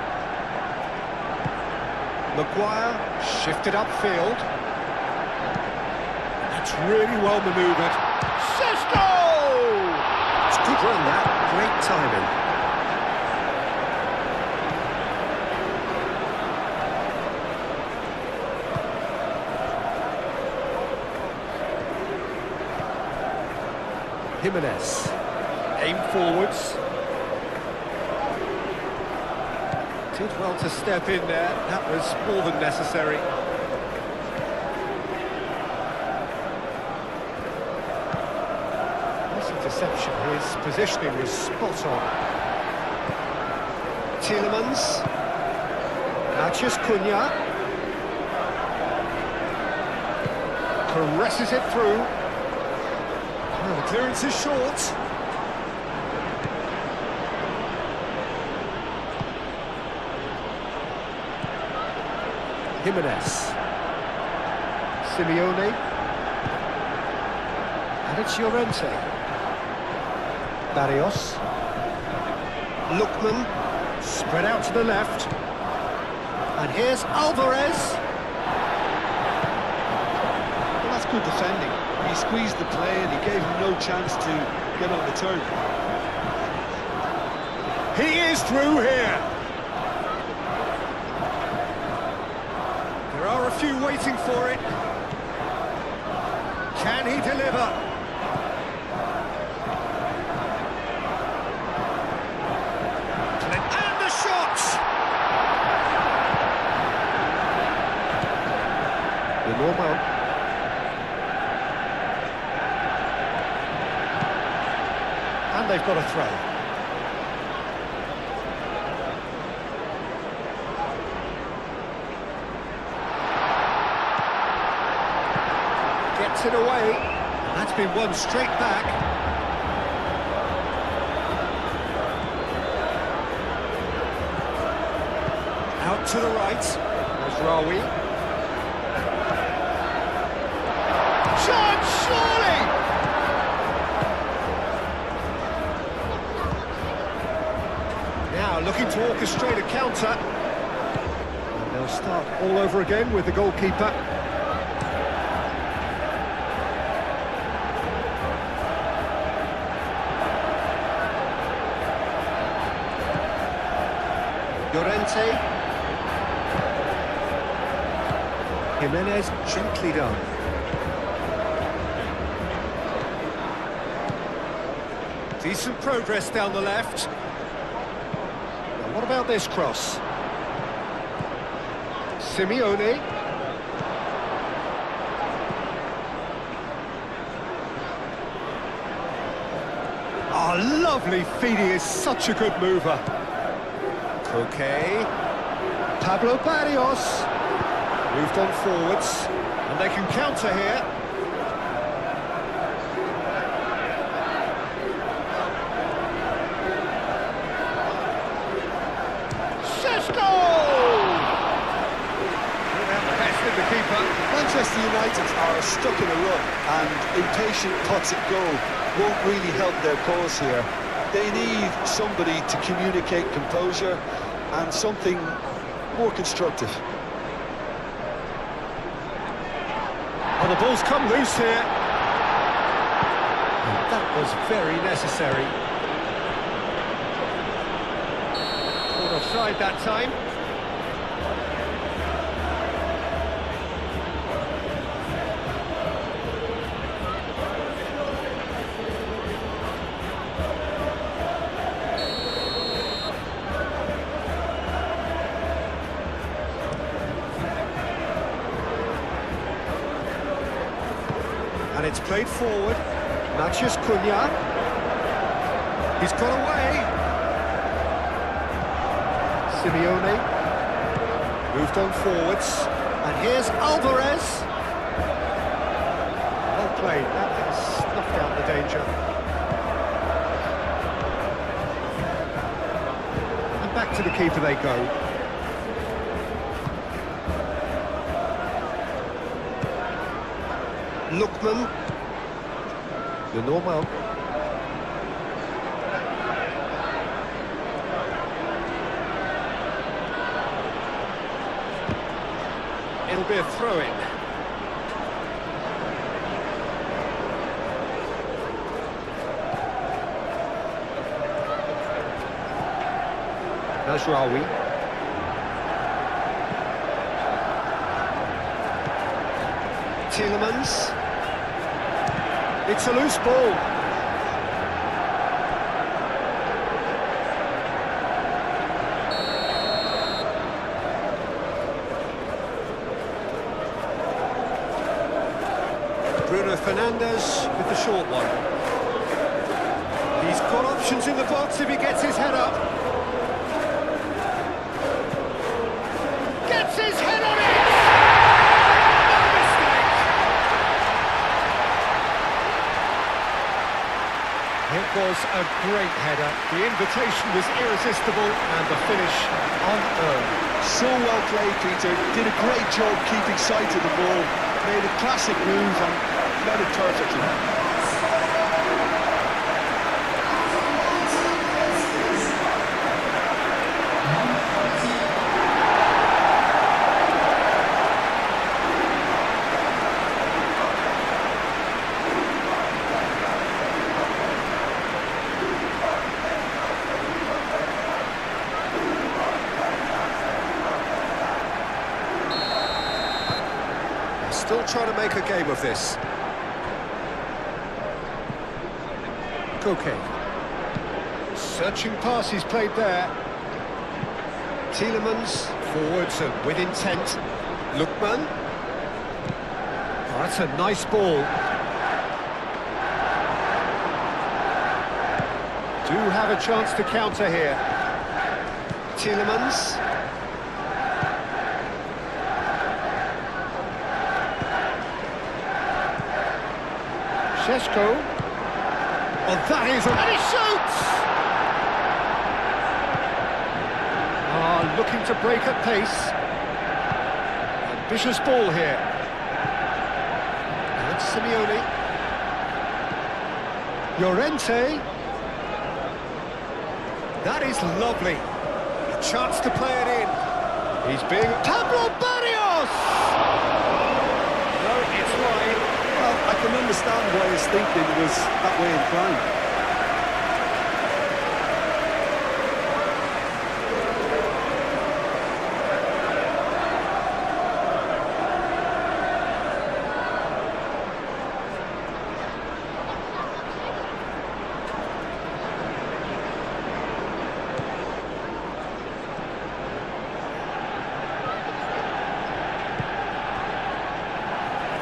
Maguire shifted upfield. That's really well manoeuvred. Sesko! It's a good run, that. Great timing. Jimenez. Aim forwards. Did well to step in there. That was more than necessary. Nice interception. His positioning was spot on. Tielemans. Archis Cunha. Caresses it through. Oh, the clearance is short. Jimenez. Simeone. And it's Llorente. Barrios. Lookman. Spread out to the left. And here's Alvarez. Well, that's good defending. He squeezed the play and he gave him no chance to get on the turn. He is through here. There are a few waiting for it. Can he deliver? And the shot! The normal. And they've got a throw. Gets it away. That's been won straight back. Out to the right. There's Rawi. Shot, surely! Now looking to orchestrate a counter. And they'll start all over again with the goalkeeper. Llorente. Jimenez, gently done. Decent progress down the left. Now, what about this cross? Simeone. Oh, lovely feed. He is such a good mover. Okay. Pablo Barrios. Moved on forwards. And they can counter here. Sesko! Bested the keeper. Manchester United are stuck in a rut, and impatient pots at goal won't really help their cause here. They need somebody to communicate composure and something more constructive. Oh, the ball's come loose here. And that was very necessary. offside that time. And it's played forward. Matheus Cunha. He's got away. Simeone. Moved on forwards. And here's Alvarez. Well played. That has snuffed out the danger. And back to the keeper they go. Lookman. The normal. It'll be a throw-in. Najraoui. Tielemans. It's a loose ball. Bruno Fernandes with the short one. He's got options in the box if he gets his head up. Gets his head on it! No mistake! It was a great header. The invitation was irresistible and the finish unearned. So well played, Peter. Did a great job keeping sight of the ball. Made a classic move and led it perfectly. Still trying to make a game of this. Koke. Searching pass he's played there. Tielemans, forwards and with intent. Lookman. Oh, that's a nice ball. Do have a chance to counter here. Tielemans. Šeško. Oh, that is... And he shoots! Looking to break at pace. Ambitious ball here. And Simeone. Llorente. That is lovely. A chance to play it in. He's being... Pablo Barrios! No, it's wide. Well, I can understand why his thinking was that way inclined.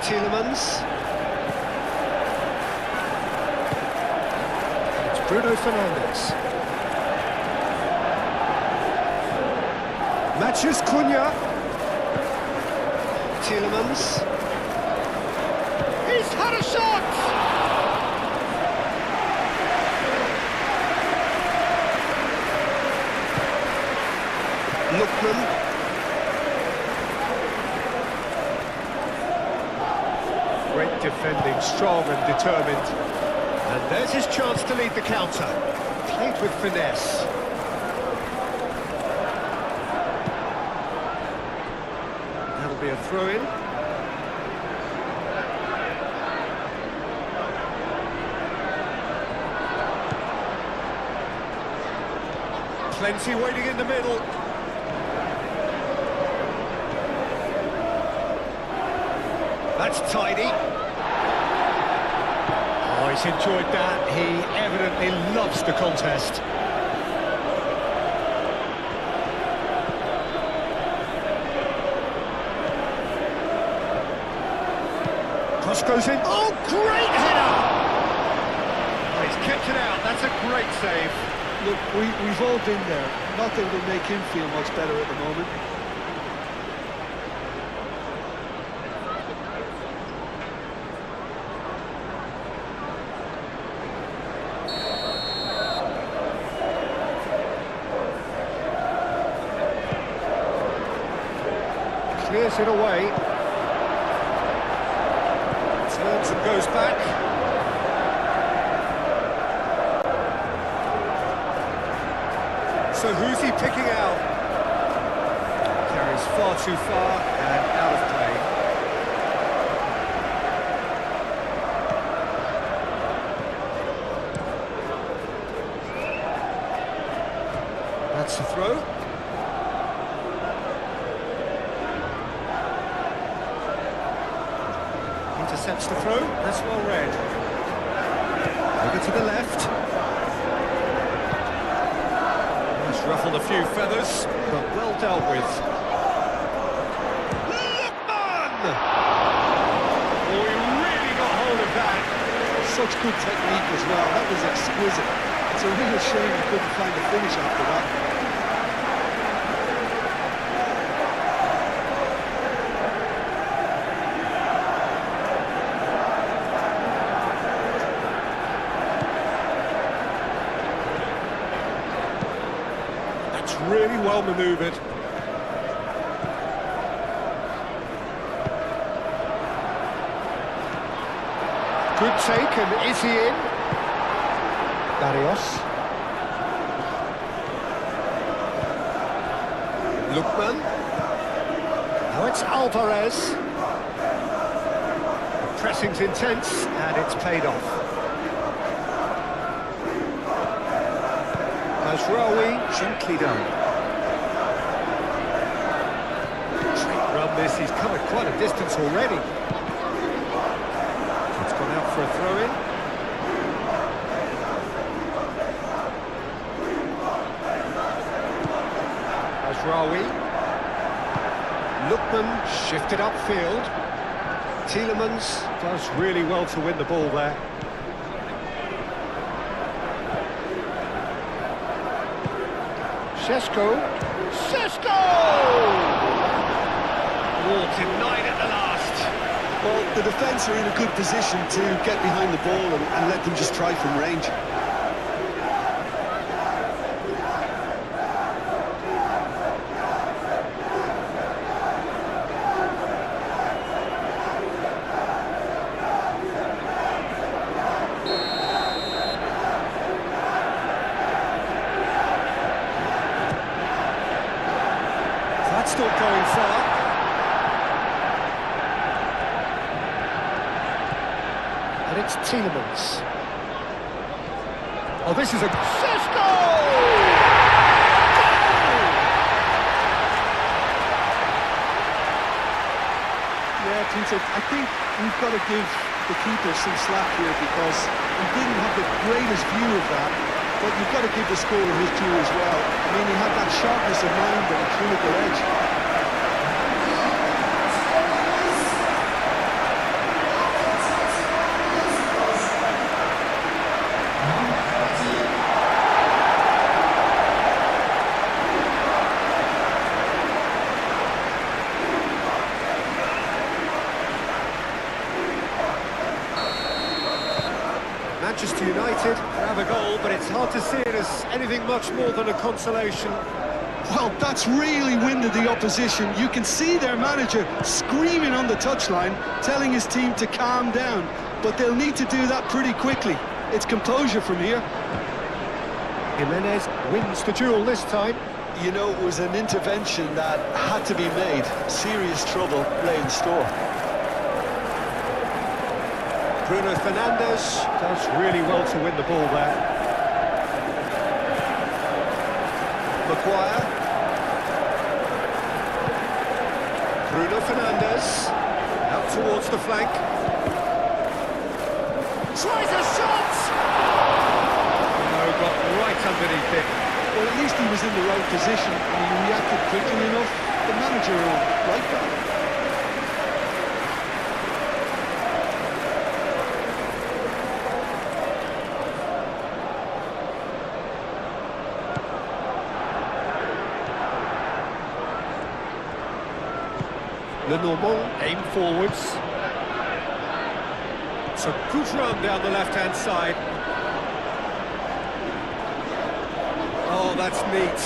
Tielemans. It's Bruno Fernandes. Matheus Cunha. Tielemans. He's had a shot! Lookman. Great defending, strong and determined. And there's his chance to lead the counter. Played with finesse. That'll be a throw-in. Plenty waiting in the middle. That's tidy. Oh, he's enjoyed that. He evidently loves the contest. Cross goes in. Oh, great header! Oh, he's kept it out. That's a great save. Look, we've all been there. Not that it'll make him feel much better at the moment. Clears it away. Turns and goes back. So who's he picking out? Carries far too far and out of play. That's the throw. Intercepts the throw. That's well read. Over to the left. Ruffled a few feathers, but well dealt with. Lookman! Oh, he really got hold of that. Such good technique as well. That was exquisite. It's a real shame he couldn't find a finish after that. Really well manoeuvred. Good take, and is he in? Barrios. Lookman. Now it's Alvarez. The pressing's intense, and it's paid off. Mazraoui, gently done. Run this, he's come at quite a distance already. It's gone out for a throw-in. Mazraoui. Lookman shifted upfield. Tielemans does really well to win the ball there. Šeško! Oh, denied at the last. Well, the defence are in a good position to get behind the ball and let them just try from range. That's still going far. And it's Tielemans. Oh, this is a... Šeško! Yeah, Peter, I think we've got to give the keeper some slack here because he didn't have the greatest view of that, but you've got to give the scorer his due as well. I mean, he had that sharpness of mind and a clinical edge. Manchester United have a goal, but it's hard to see it as anything much more than a consolation. Well, that's really winded the opposition. You can see their manager screaming on the touchline, telling his team to calm down, but they'll need to do that pretty quickly. It's composure from here. Jimenez wins the duel this time. You know, it was an intervention that had to be made. Serious trouble lay in store. Bruno Fernandes does really well to win the ball there. Maguire. Bruno Fernandes. Out towards the flank. Tries a shot! No, got right underneath it. Well, at least he was in the right position and he reacted quickly enough. The manager will like that. Lenormand aim forwards. It's a good run down the left-hand side. Oh, that's neat.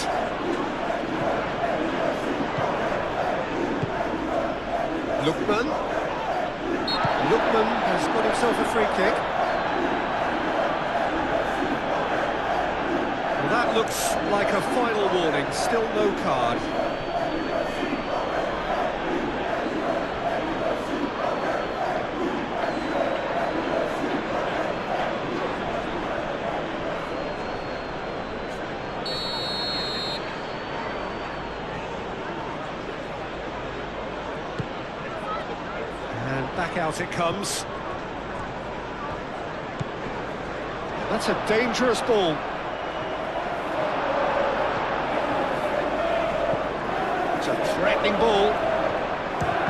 Lookman has got himself a free kick. Well, that looks like a final warning, still no card. Back out it comes. That's a dangerous ball. It's a threatening ball.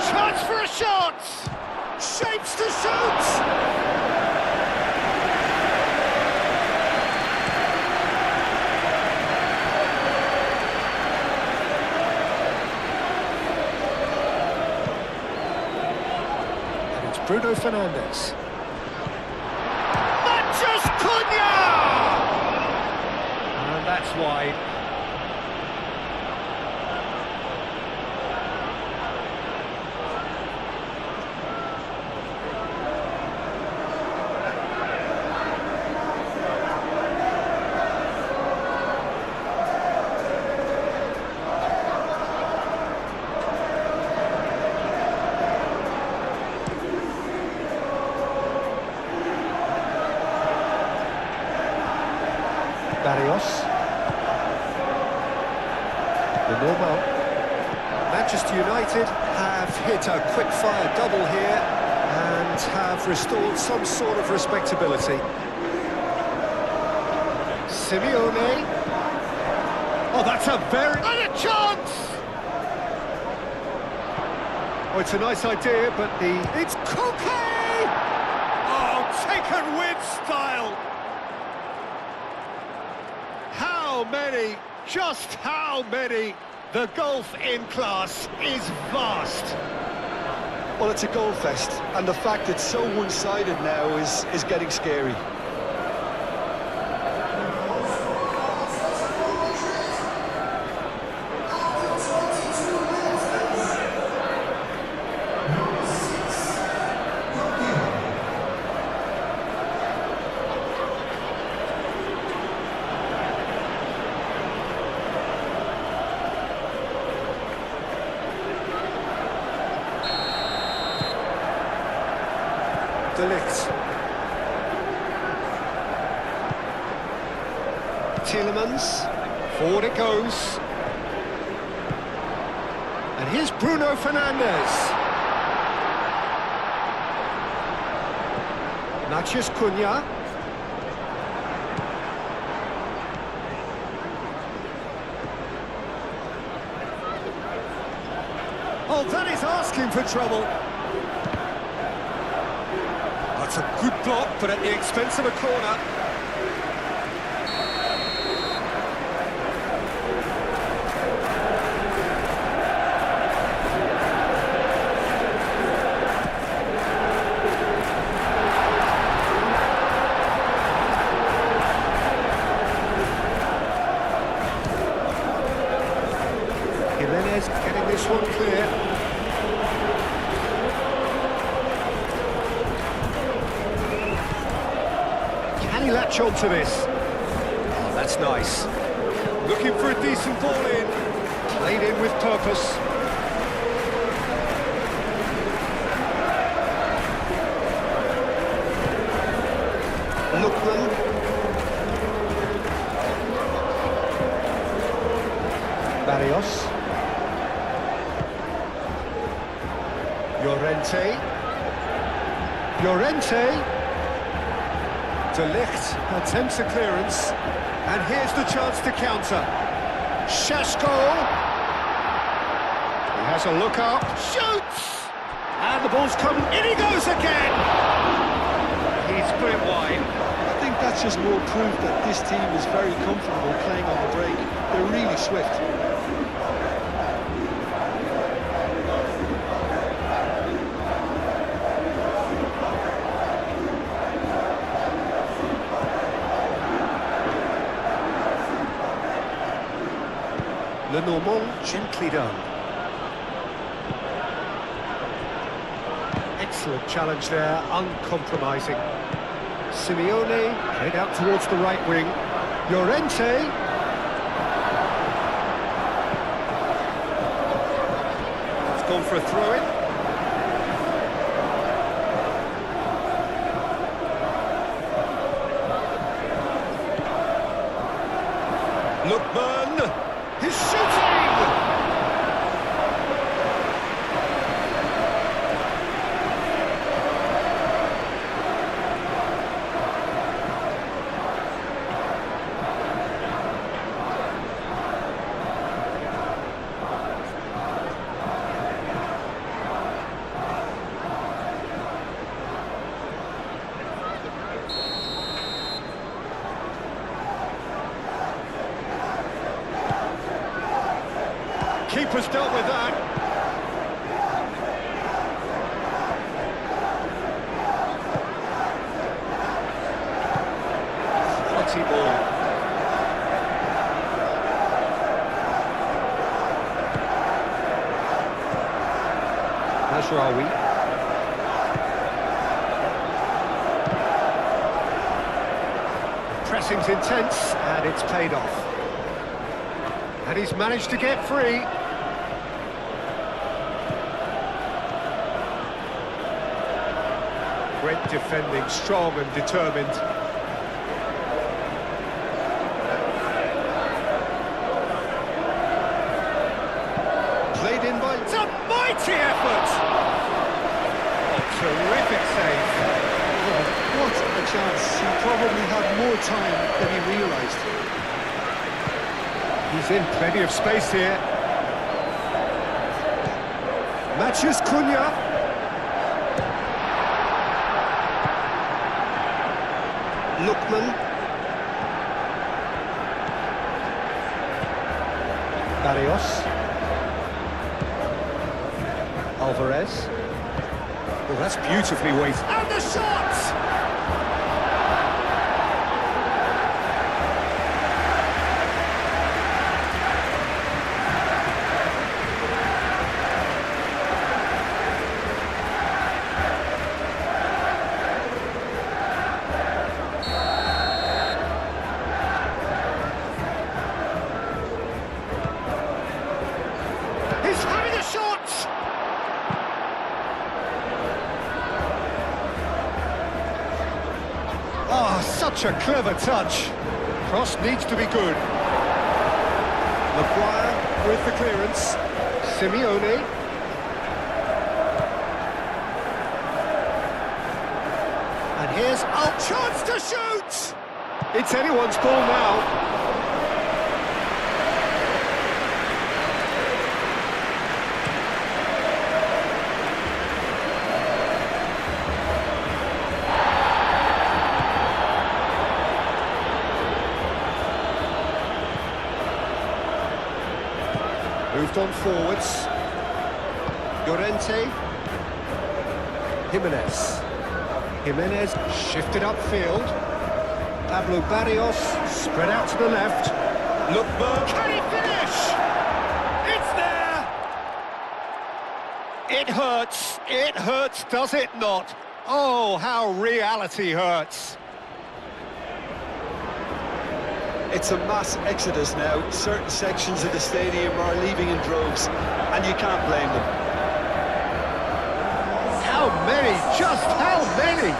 Chance for a shot! Shapes to shoot! Bruno Fernandes. Matches Cunha! And that's wide. Barrios. Lenormand. Manchester United have hit a quick-fire double here and have restored some sort of respectability. Simeone. Oh, that's a very... And a chance! Oh, it's a nice idea, but It's Koke! Oh, taken with style! How many, just how many? The golf in class is vast. Well, it's a goal fest, and the fact it's so one-sided now is getting scary. De Ligt. Tielemans. Forward it goes. And here's Bruno Fernandes. Matches Cunha. Oh, that is asking for trouble. That's a good block, but at the expense of a corner. Jimenez getting this one clear. Can he latch on to this? Oh, that's nice. Looking for a decent ball in. Played in with purpose. Lookman. Barrios. Llorente. Llorente. De Ligt attempts a clearance. And here's the chance to counter. Šaško. He has a look up. Shoots! And the ball's come. In he goes again! He's put it wide. I think that's just more proof that this team is very comfortable playing on the break. They're really swift. Lenormand, gently done. Excellent challenge there, uncompromising. Simeone, played out towards the right wing. Llorente. It's gone for a throw-in. Lookman. He's shooting! Keeper's dealt with that. Quality ball. Mazraoui. Pressing's intense, and it's paid off. And he's managed to get free. Great defending, strong and determined. Played in by... It's a mighty effort! Oh, terrific save. What a chance. He probably had more time than he realised. He's in plenty of space here. Matheus Cunha. Lookman. Barrios. Alvarez. Well, that's beautifully weighted. And the shot! Such a clever touch. Cross needs to be good. Maguire with the clearance. Simeone. And here's a chance to shoot! It's anyone's ball now. Moved on forwards. Llorente. Jimenez shifted upfield. Pablo Barrios spread out to the left. Lookman. Can he finish? It's there! It hurts. It hurts, does it not? Oh, how reality hurts. It's a mass exodus now. Certain sections of the stadium are leaving in droves, and you can't blame them. How many? Just how many?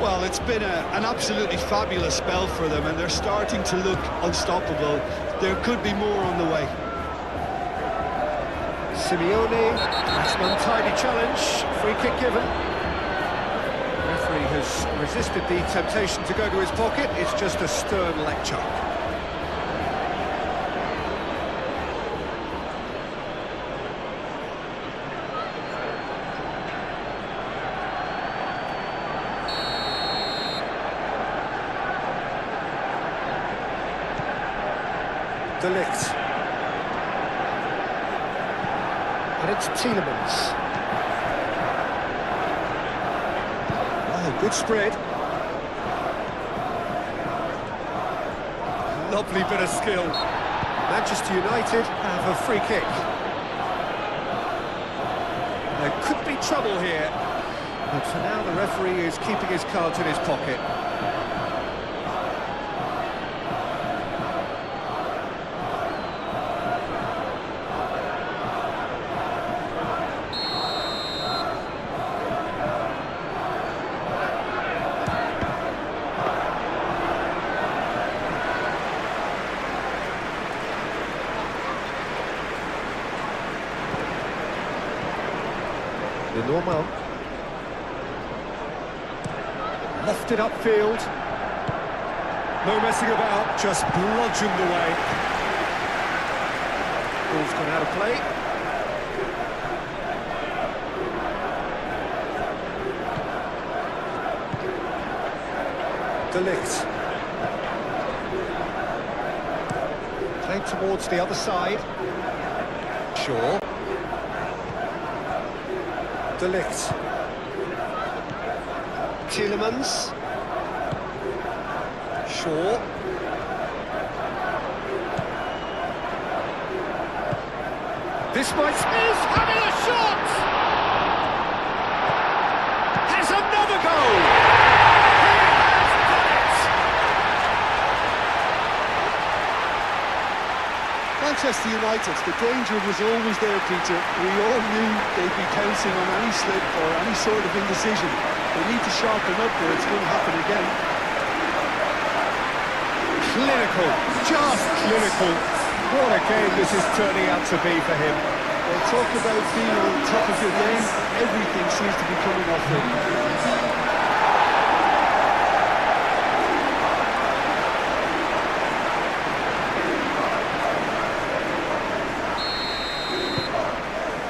Well, it's been an absolutely fabulous spell for them, and they're starting to look unstoppable. There could be more on the way. Simeone, that's an untidy challenge, free kick given. The referee has resisted the temptation to go to his pocket, it's just a stern lecture. De Ligt. And it's Tielemans. Oh, good spread. Lovely bit of skill. Manchester United have a free kick. There could be trouble here, but for now the referee is keeping his cards in his pocket. The normal. Lofted upfield. No messing about, just bludgeoned away. Ball's gone out of play. De Ligt. Played towards the other side. Shaw. De Ligt. Tielemans. Shaw. This might... is having a shot! Has another goal! He has done it! Manchester United, the danger was always there, Peter. We all knew they'd be pouncing on any slip or any sort of indecision. They need to sharpen up or it's going to happen again. Clinical, just clinical. What a game this is turning out to be for him. Well, talk about being on top of your game. Everything seems to be coming off him.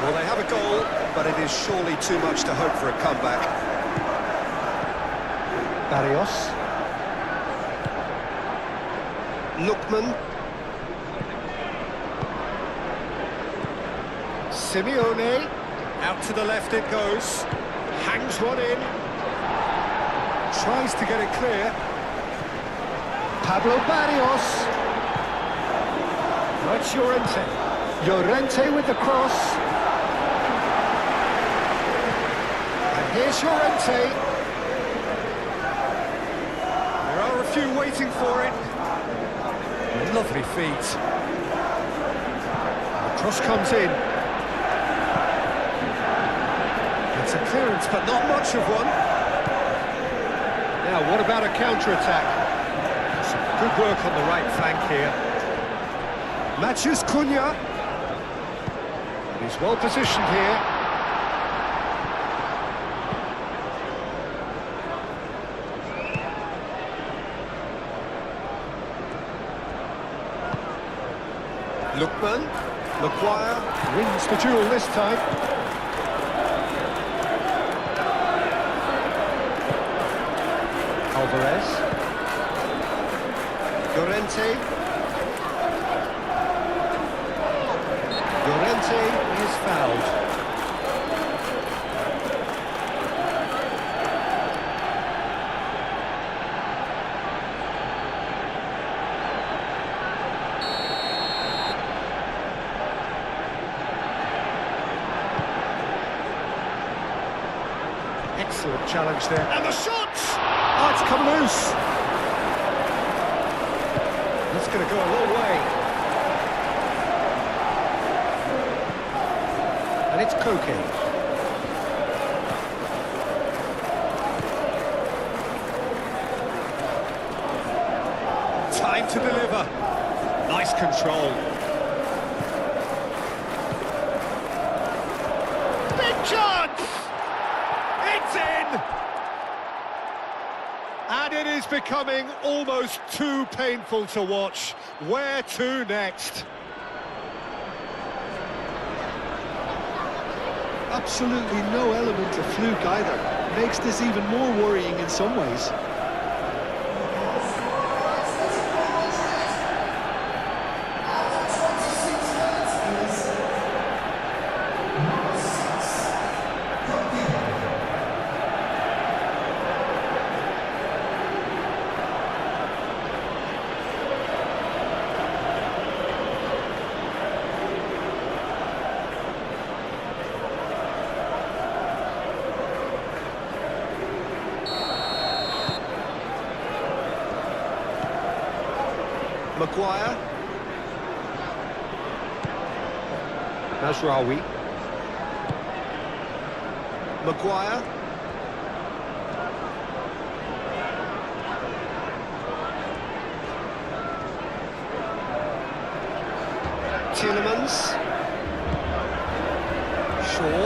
Well, they have a goal, but it is surely too much to hope for a comeback. Barrios. Lookman. Simeone. Out to the left it goes. Hangs one in. Tries to get it clear. Pablo Barrios. That's Llorente. Llorente with the cross. Here's Llorente. There are a few waiting for it. Lovely feet. The cross comes in. It's a clearance, but not much of one. Now, what about a counter-attack? Some good work on the right flank here. Matches Cunha. He's well positioned here. Lookman, Maguire wins the duel this time. Alvarez. Llorente. Llorente is fouled. Excellent challenge there. And the shot! Oh, it's come loose. That's going to go a long way. And it's Koke. Time to deliver. Nice control. Big chance! It's in! And it is becoming almost too painful to watch. Where to next? Absolutely no element of fluke either. Makes this even more worrying in some ways. Maguire. Nasraoui. Maguire. Tielemans. Shaw.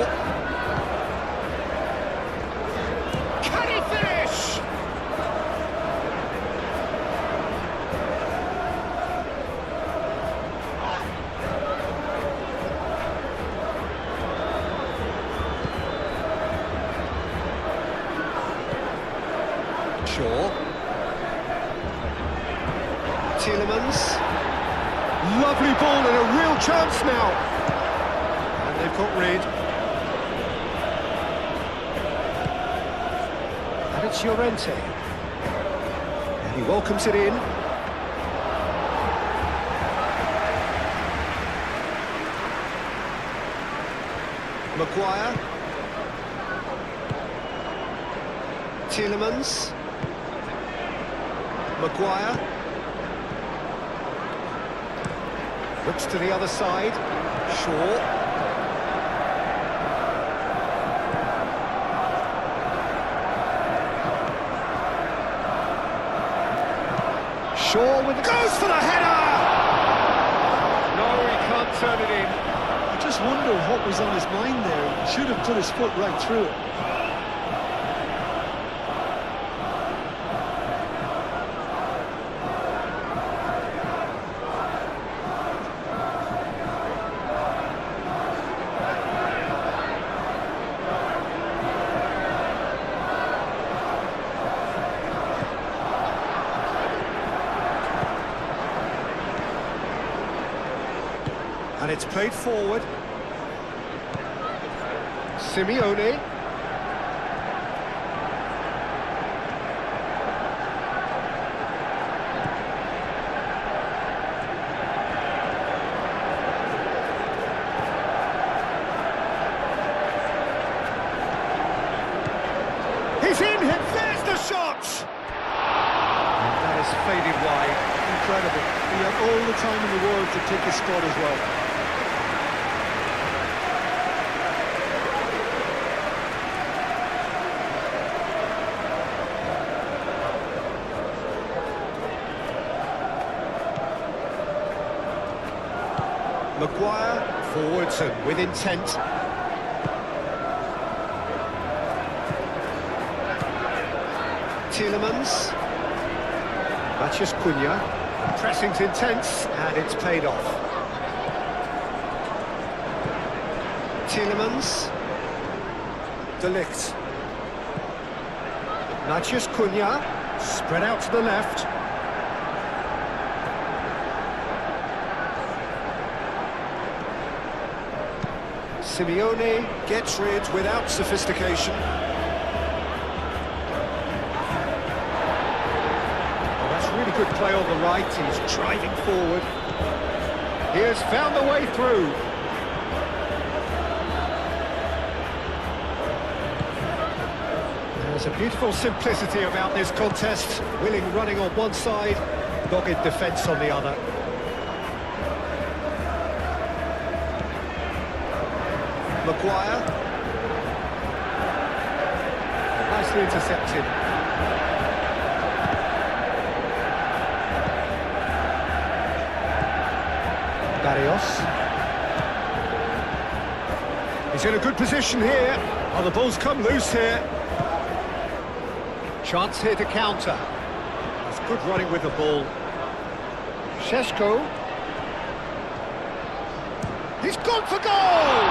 Can he finish? Shaw. Tielemans. Lovely ball and a real chance now. And they've got rid. And it's Llorente. And he welcomes it in. Maguire. Tielemans. Maguire. Looks to the other side. Shaw. Shaw with the... Goes for the header! No, he can't turn it in. I just wonder what was on his mind there. He should have put his foot right through it. And it's played forward. Simeone. He's in, there's the shot! And that is faded wide. Incredible. He had all the time in the world to take his spot as well. Maguire forwards and with intent. Tielemans. Mathias Cunha. Pressing's intense and it's paid off. Tielemans. De Ligt. Mathias Cunha. Spread out to the left. Simeone gets rid without sophistication. Oh, that's really good play on the right. He's driving forward. He has found the way through. There's a beautiful simplicity about this contest. Willing running on one side, dogged defence on the other. Maguire. Nicely intercepted. Barrios. He's in a good position here. Oh, the ball's come loose here. Chance here to counter. That's good running with the ball. Šeško. He's gone for goal!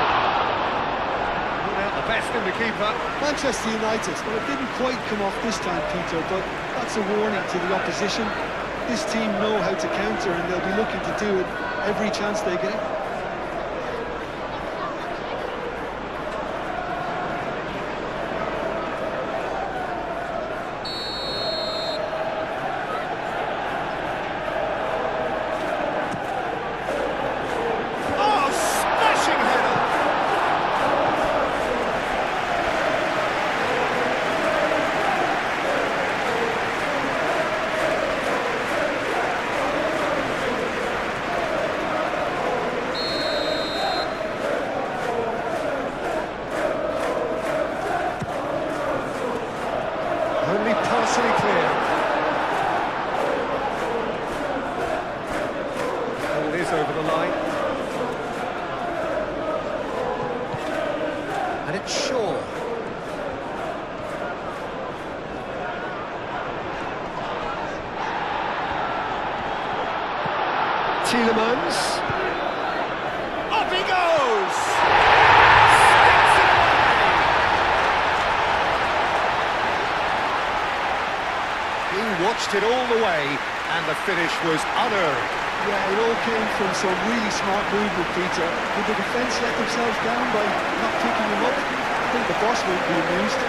Put out the best in the keeper. Manchester United, well, it didn't quite come off this time, Peter, but that's a warning to the opposition. This team know how to counter, and they'll be looking to do it every chance they get. Oh, smashing header! Only partially clear. Ball is over the line. And it's Shaw. Tielemans. Up he goes! Sticks it away! He watched it all the way, and the finish was unearned. Yeah, it all came from some really smart movement, Peter. Did the defence let themselves down by not picking him up? I think the boss won't be amused.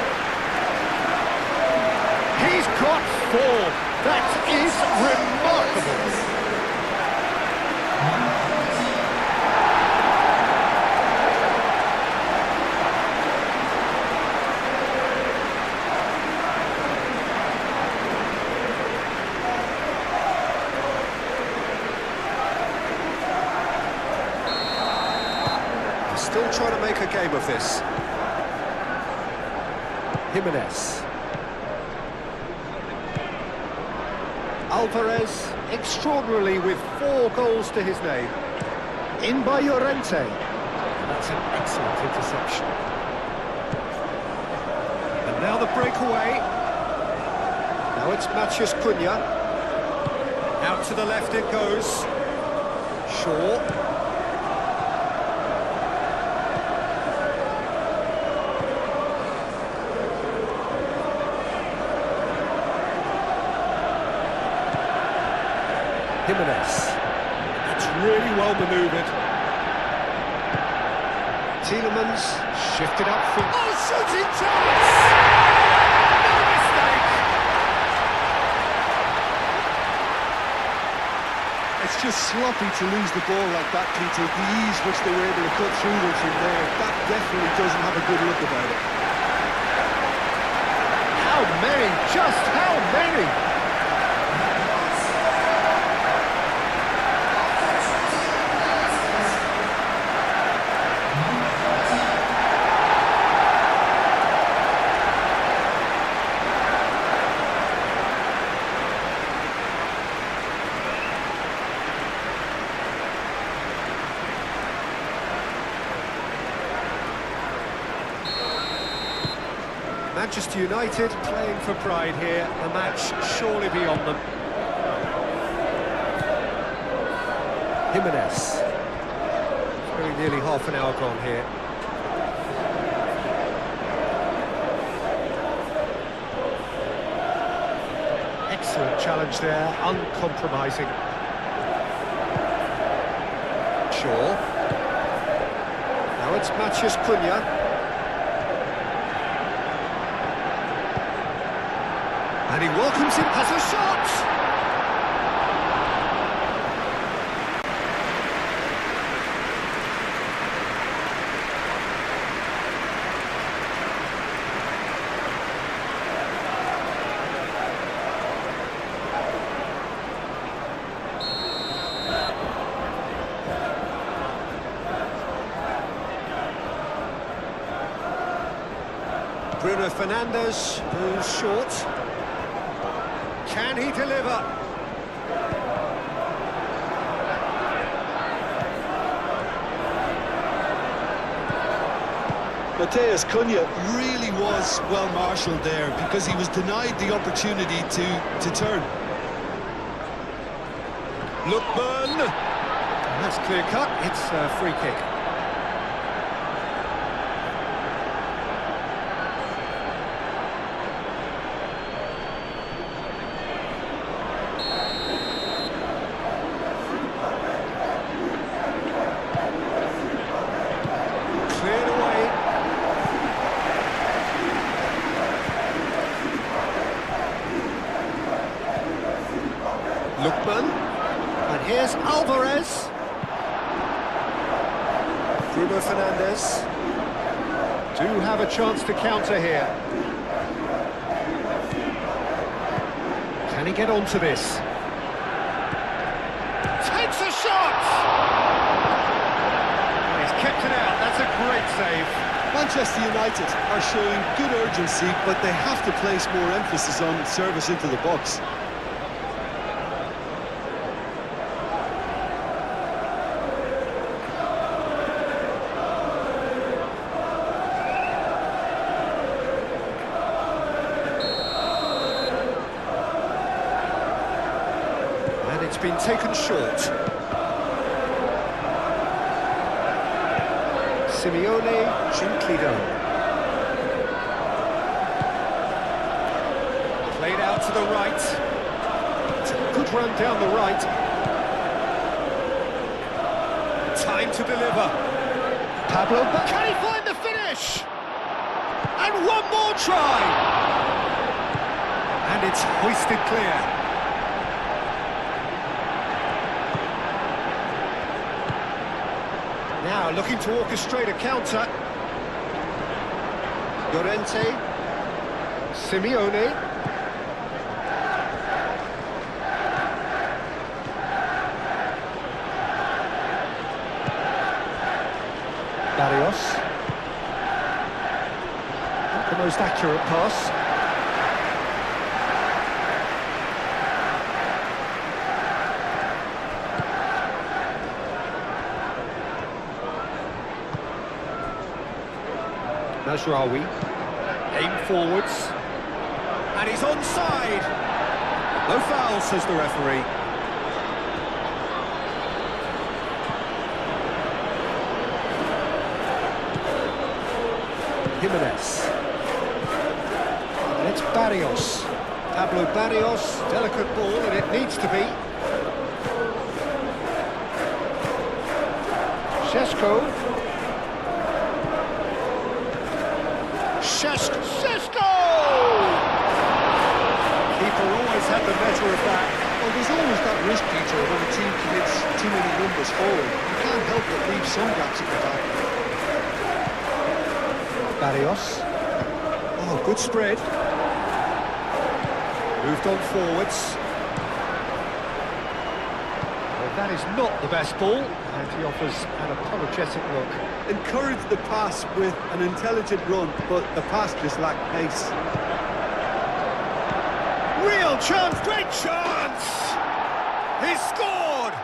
He's got four. That is remarkable. Still trying to make a game of this. Jimenez. Alvarez, extraordinarily with 4 goals to his name. In by Llorente. That's an excellent interception. And now the breakaway. Now it's Matheus Cunha. Out to the left it goes. Shaw. Jimenez. It's really well manoeuvred. Tielemans shifted upfield. Oh, shooting chance! No mistake! It's just sloppy to lose the ball like that, Peter. The ease which they were able to cut through them from there, that definitely doesn't have a good look about it. How many? Just how many? Manchester United playing for pride here, the match surely beyond them. Jimenez. Very nearly half an hour gone here. Excellent challenge there, uncompromising. Shaw. Now it's Matheus Cunha. And he welcomes him as a shot! Bruno Fernandes moves short. Can he deliver? Mateus Cunha really was well marshalled there because he was denied the opportunity to turn. Lookman. That's clear cut. It's a free kick. Cleared away. Lookman. And here's Alvarez. Bruno Fernandes. Do have a chance to counter here. Can he get onto this? Takes a shot! He's kept it out. That's a great save. Manchester United are showing good urgency, but they have to place more emphasis on service into the box. It's been taken short. Simeone, gently done. Played out to the right. It's a good run down the right. Time to deliver. Pablo, can he find the finish? And one more try. And it's hoisted clear. Now looking to orchestrate a counter. Llorente. Simeone. Barrios. Not the most accurate pass. Najraoui, aim forwards, and he's onside. No foul, says the referee. Jimenez. And it's Barrios. Pablo Barrios, delicate ball, and it needs to be. Šeško. Šeško! Keeper always had the better of that. Well, there's always that risk, Peter, when a team commits too many numbers forward. You can't help but leave some gaps at the back. Barrios. Oh, good spread. Moved on forwards. Well, that is not the best ball, and he offers an apologetic look. Encouraged the pass with an intelligent run, but the pass just lacked pace. Real chance, great chance! He's scored!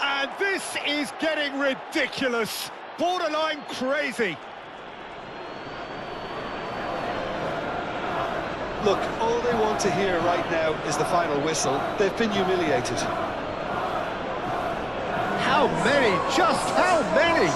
And this is getting ridiculous, borderline crazy. Look, all they want to hear right now is the final whistle. They've been humiliated. How many? Just how many?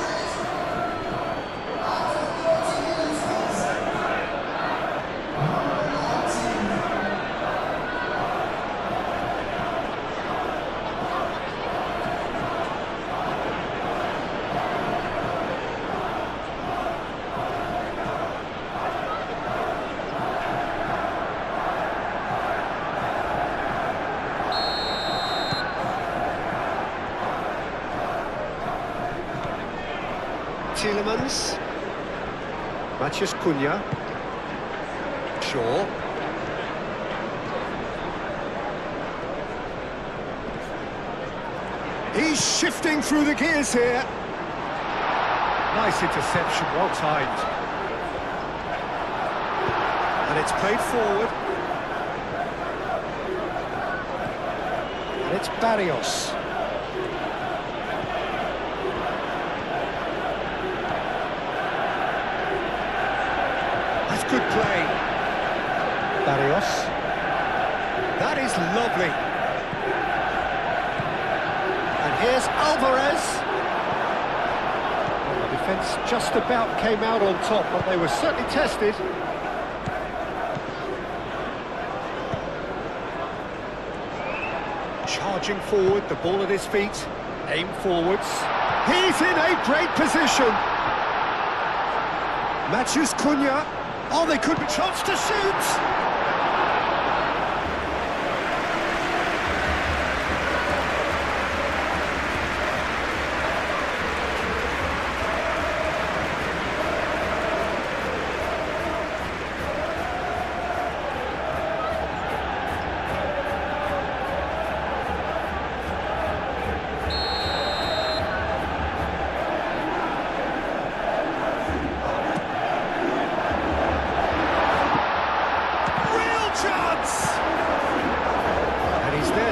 Tielemans. Mateus Cunha. Shaw. He's shifting through the gears here. Nice interception, well timed. And it's played forward. And it's Barrios. Barrios. That is lovely. And here's Alvarez. Well, the defence just about came out on top, but they were certainly tested. Charging forward, the ball at his feet. Aim forwards. He's in a great position. Matthews Cunha. Oh, they could be chance to shoot.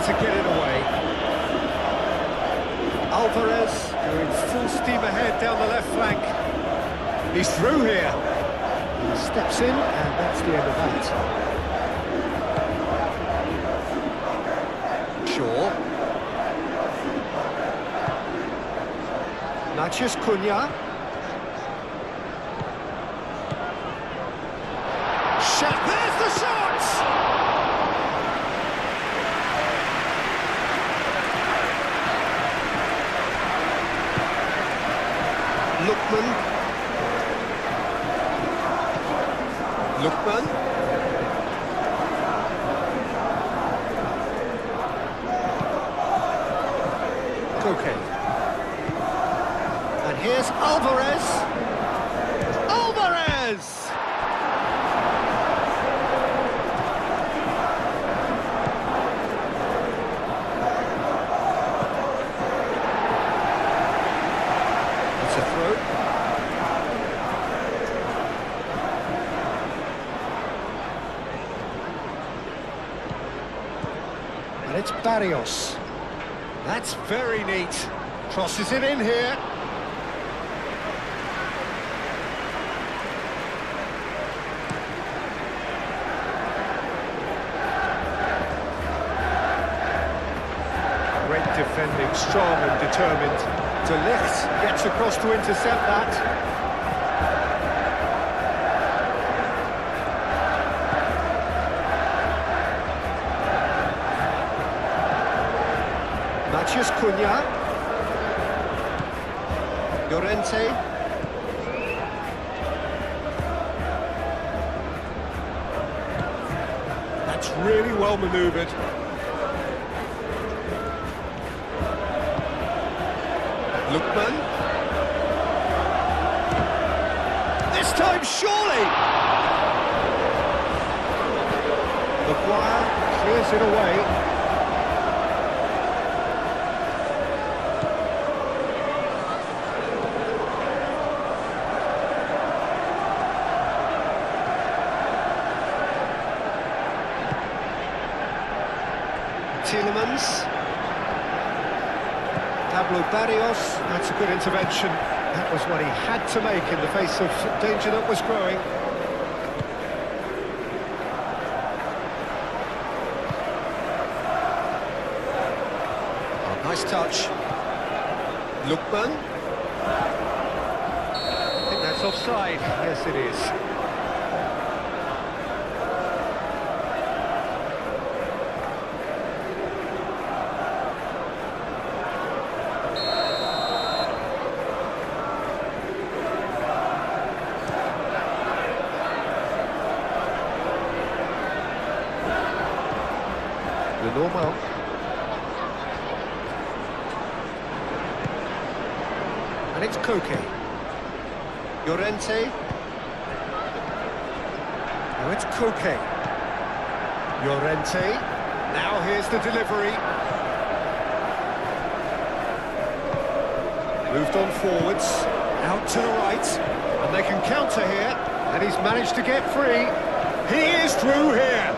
To get it away. Alvarez going full steam ahead down the left flank. He's through here. He steps in, and that's the end of that. Shaw. Matthews Cunha. Shot. There's the shot! Lookman. Koke. And here's Alvarez. Alvarez! It's a throw. And it's Barrios. That's very neat. Crosses it in here. Great defending, strong and determined. De Ligt gets across to intercept that. Matthews Cunha. Llorente. That's really well manoeuvred. Lookman. This time, surely! Maguire clears it away. Pablo Barrios, that's a good intervention. That was what he had to make in the face of danger that was growing. Oh, nice touch. Lookman. I think that's offside. Yes, it is. Normal. And it's Koke. Llorente. Now it's Koke. Llorente. Now here's the delivery. Moved on forwards. Out to the right. And they can counter here. And he's managed to get free. He is through here.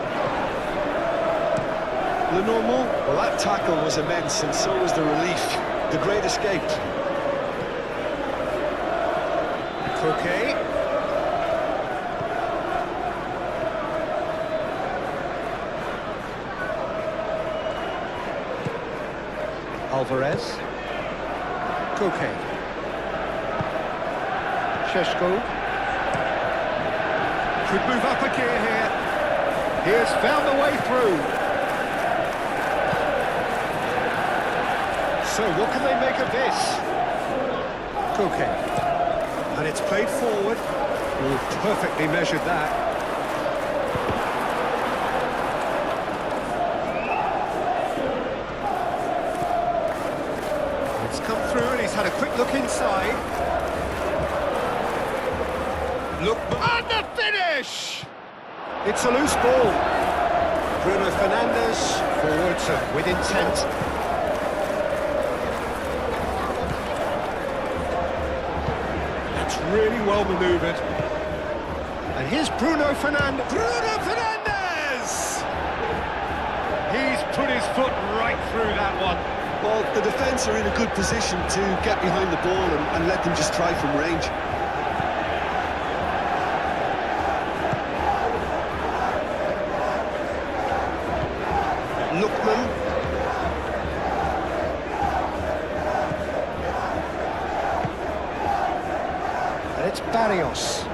The normal? Well, that tackle was immense, and so was the relief. The great escape. Koke. Alvarez. Koke. Sheshko. Could move up a gear here. He has found the way through. So what can they make of this? Koke. And it's played forward. Oh, perfectly measured that. It's come through and he's had a quick look inside. Look, and the finish! It's a loose ball. Bruno Fernandes, forwards with intent. That's really well manoeuvred. And here's Bruno Fernandes. Bruno Fernandes! He's put his foot right through that one. Well, the defence are in a good position to get behind the ball and let them just try from range. Lookman. And it's Barrios.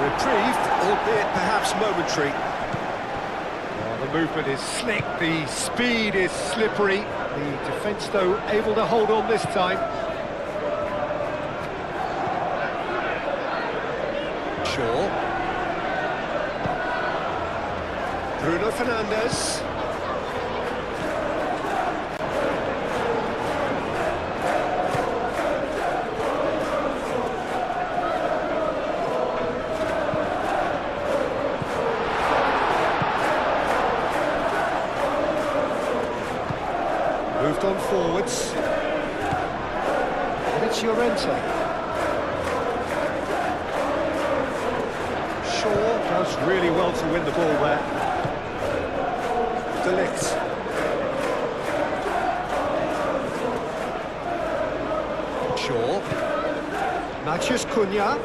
Reprieve, albeit perhaps momentary. Oh, the movement is slick, the speed is slippery. The defence, though, able to hold on this time. Shaw. Bruno Fernandes. Moved on forwards. And it's Llorente. Shaw does really well to win the ball there. De Ligt. Shaw. Matheus Cunha.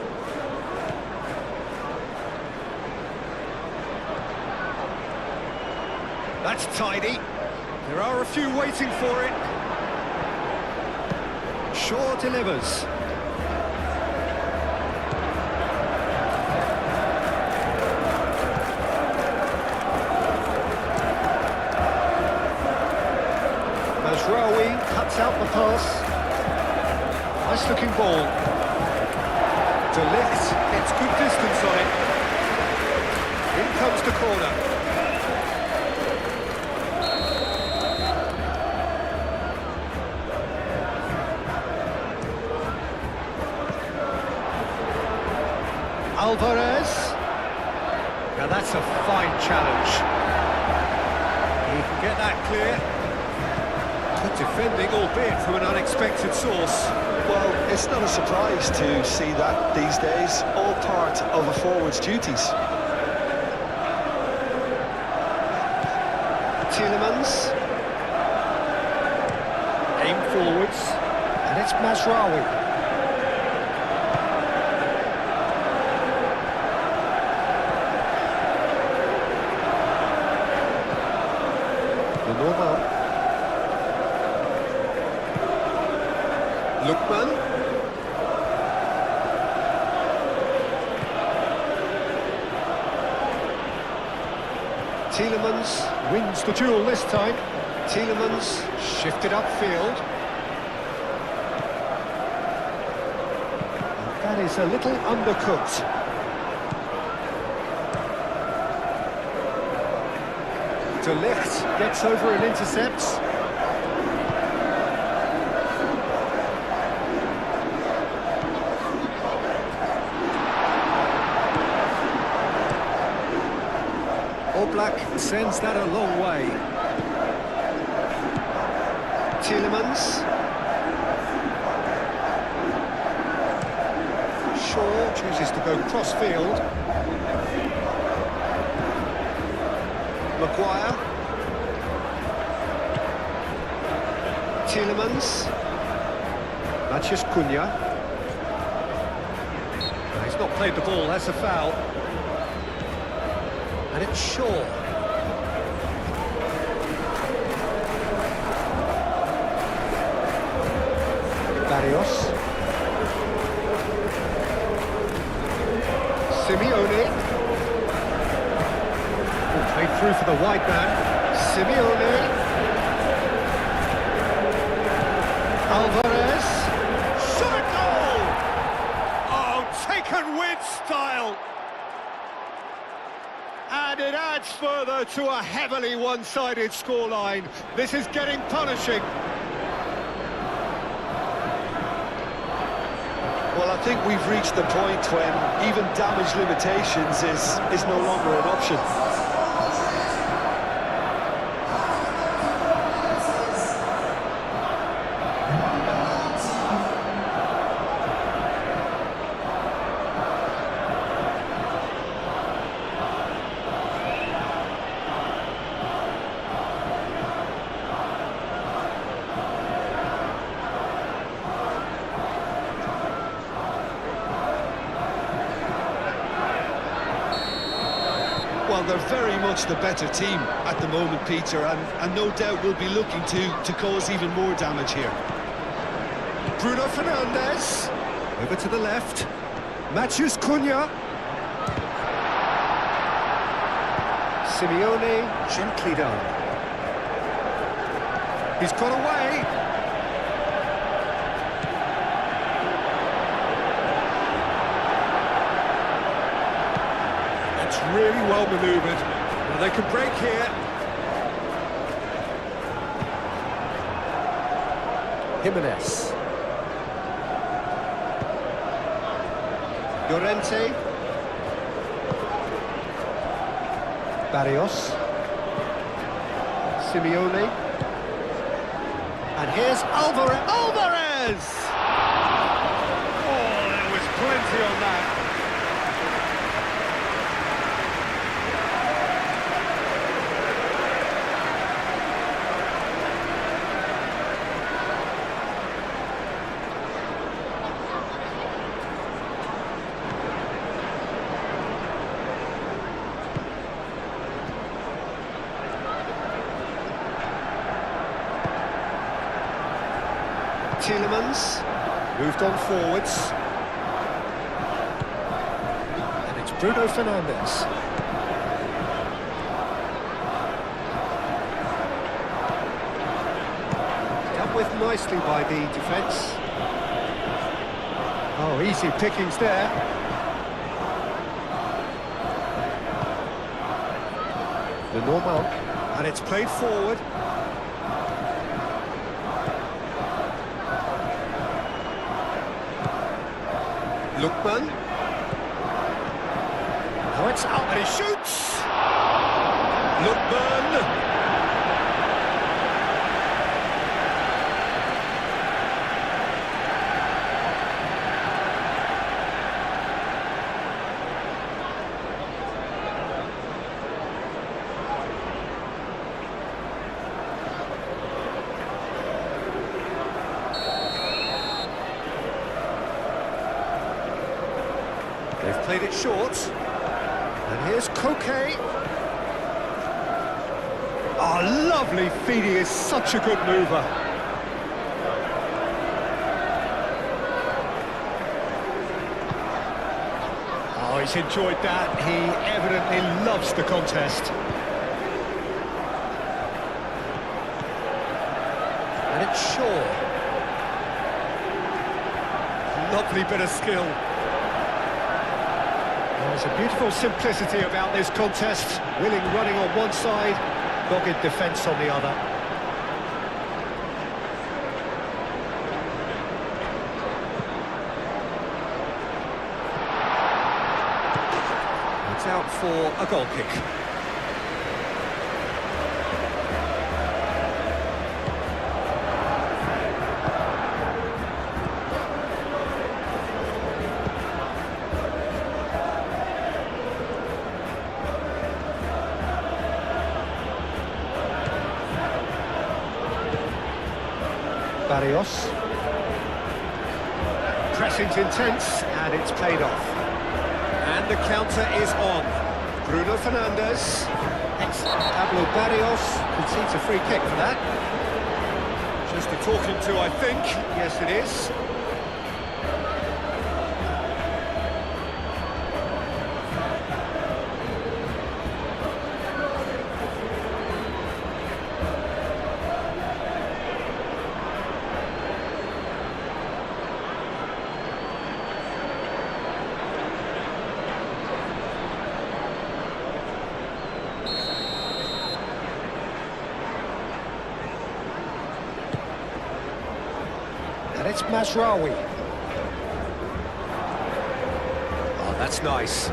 That's tidy. There are a few waiting for it. Shaw delivers. Mazraoui cuts out the pass. Nice looking ball. De Ligt gets good distance on it. In comes the corner. Alvarez. Now that's a fine challenge. He can get that clear. Good defending, albeit from an unexpected source. Well, it's not a surprise to see that these days. All part of a forward's duties. Tielemans. Aim forwards. And it's Mazraoui. Normal. Lookman. Tielemans wins the duel this time. Tielemans shifted upfield. That is a little undercooked. De Ligt gets over and intercepts. Oblak sends that a long way. Tielemans. Shaw chooses to go cross-field. Maguire. Tielemans. Matheus Cunha. He's not played the ball, that's a foul. And it's Shaw. Barrios. Simeone. Oh, played through for the wide man. Simeone. Alvarez. Shot goal! Oh, taken with style. And it adds further to a heavily one-sided scoreline. This is getting punishing. Well, I think we've reached the point when even damage limitations is no longer an option. Well, they're very much the better team at the moment, Peter, and no doubt will be looking to cause even more damage here. Bruno Fernandes. Over to the left. Matthews Cunha. Simeone, gently done. He's got away. That's really well manoeuvred. Well, they can break here. Jimenez. Llorente. Barrios. Simeone. And here's Alvarez! Oh, there was plenty on that. Tielemans moved on forwards, and it's Bruno Fernandes. Dealt with nicely by the defence. Oh, easy pickings there. The normal, and it's played forward. Lookman. Now it's out and he shoots! Lookman! They've played it short. And here's Koke. Oh, lovely feed. He is such a good mover. Oh, he's enjoyed that. He evidently loves the contest. And it's Shaw. Lovely bit of skill. There's a beautiful simplicity about this contest. Willing running on one side, dogged defence on the other. It's out for a goal kick. Barrios. Pressing's intense, and it's played off. And the counter is on. Bruno Fernandes. Excellent. Pablo Barrios concedes a free kick for that. Just a talking to, I think. Yes, it is. And it's Mazraoui. Oh, that's nice.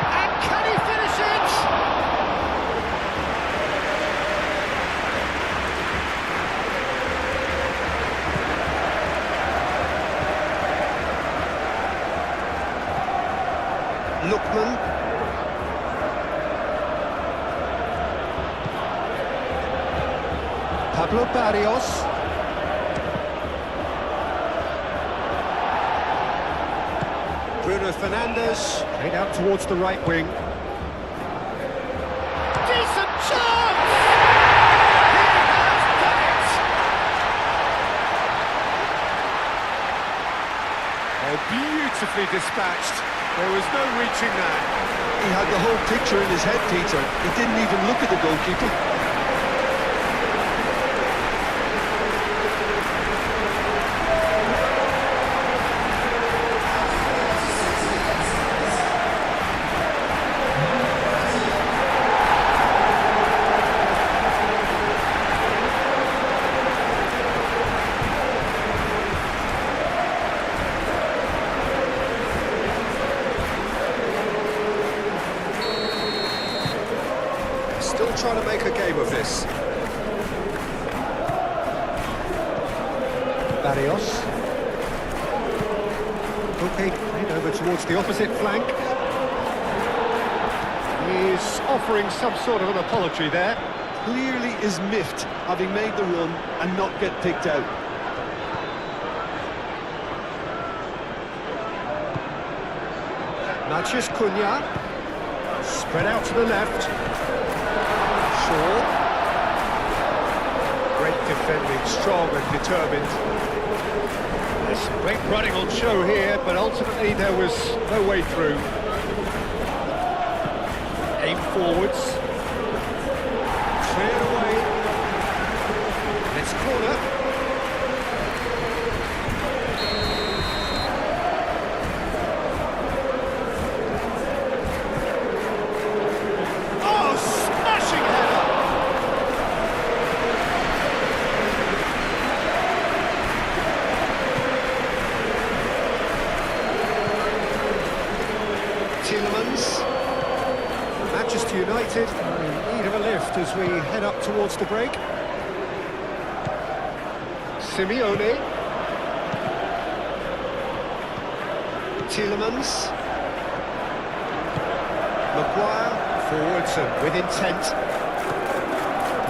And can he finish it? Lookman. Pablo Barrios. Bruno Fernandes, straight out towards the right wing. Decent chance! He has done it! Oh, beautifully dispatched. There was no reaching that. He had the whole picture in his head, Peter. He didn't even look at the goalkeeper. Still trying to make a game of this. Barrios. Okay, played over towards the opposite flank. He's offering some sort of an apology there. Clearly is miffed, having made the run and not get picked out. Natchez Cunha. Spread out to the left. Shaw. Great defending, strong and determined. There's some great running on show here, but ultimately there was no way through. Aim forwards. Cleared away. It's corner. Oh, smashing header! Tielemans. Manchester United in need of a lift as we head up towards the break. Simeone. Tielemans. Maguire, forwards and with intent.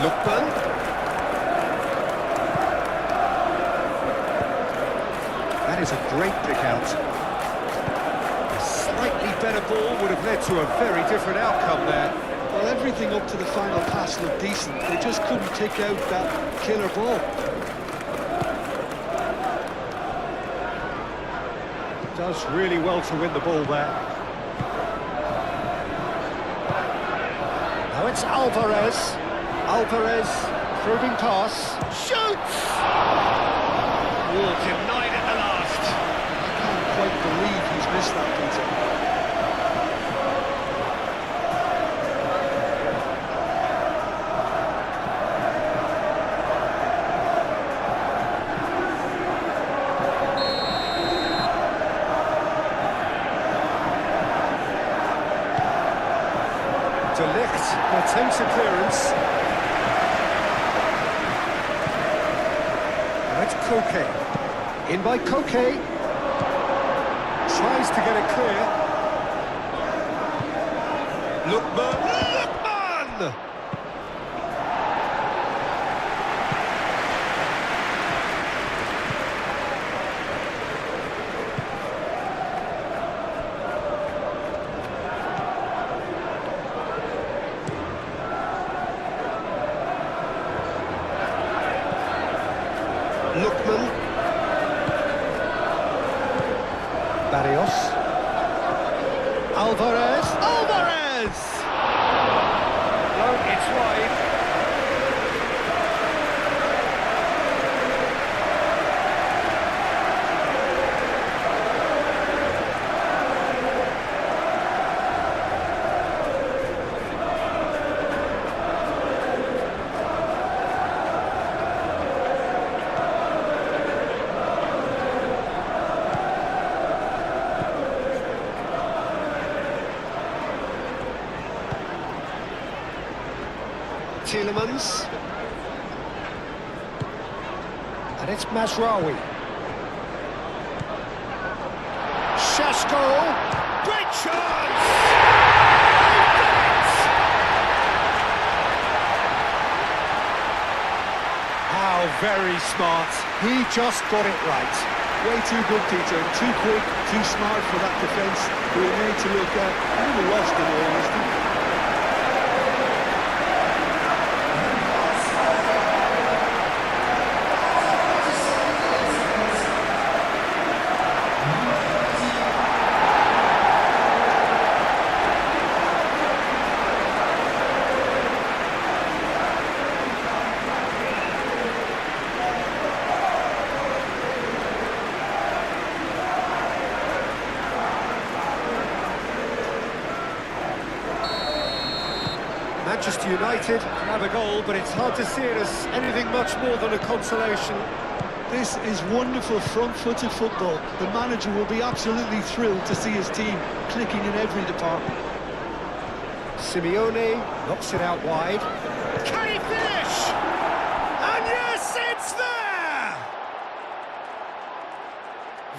Lookman. That is a great pick out. A slightly better ball would have led to a very different outcome there. Well, everything up to the final pass looked decent. They just couldn't kick out that killer ball. Does really well to win the ball there. Now it's Alvarez. Alvarez, probing pass. Shoots! Oh, denied at the last. I can't quite believe he's missed that, Peter. De Ligt attempts a clearance. That's Koke. In by Koke. Tries to get it clear. Lookman. Lookman! Lookman. Barrios. Alvarez. Alvarez! No, it's wide. Tielemans. And it's Mazraoui. Šeško. Great chance! How very smart. He just got it right. Way too good, Peter. Too quick, too smart for that defence. We were made to look a little lost in all honesty. Manchester United have a goal, but it's hard to see it as anything much more than a consolation. This is wonderful front-footed football. The manager will be absolutely thrilled to see his team clicking in every department. Simeone knocks it out wide. Can he finish? And yes, it's there!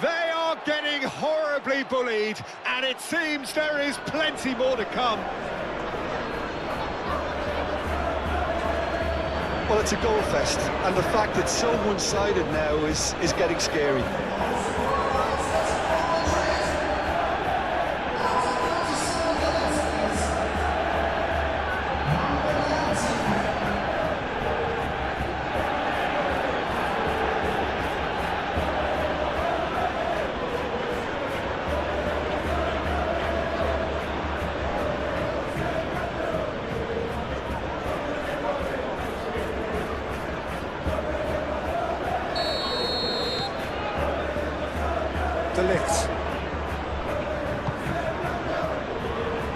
They are getting horribly bullied, and it seems there is plenty more to come. Well, it's a goal fest, and the fact it's so one-sided now is getting scary. De Ligt.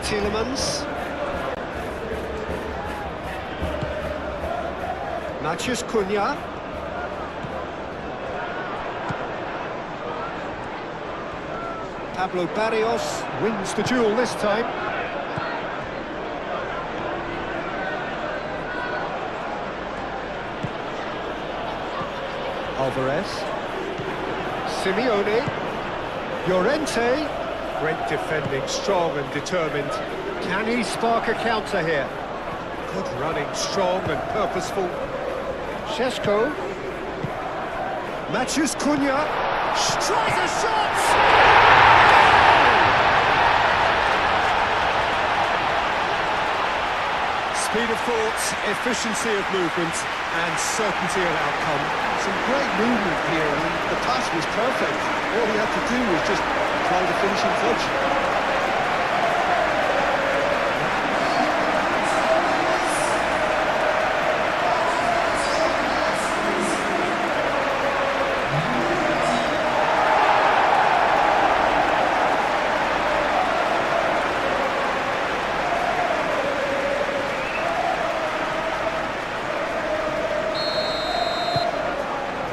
Tielemans. Matheus Cunha. Pablo Barrios wins the duel this time. Alvarez. Simeone. Llorente, great defending, strong and determined. Can he spark a counter here? Good running, strong and purposeful. Šeško. Matheus Cunha. Tries a shot! Speed of thought, efficiency of movement, and certainty of outcome. Some great movement here, and the pass was perfect. All he had to do was just apply the finishing touch.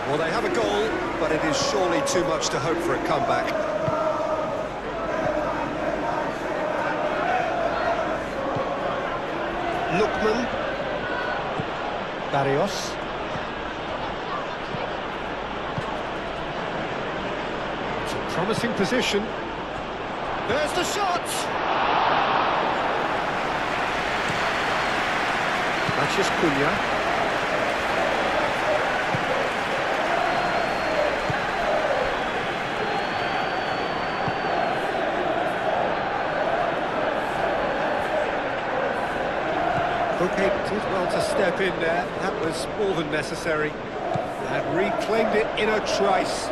Well, they have a goal, but it is surely too much to hope for a comeback. Lookman. Barrios. It's a promising position. There's the shot! Matheus Cunha. Okay, did well to step in there. That was more than necessary. And reclaimed it in a trice.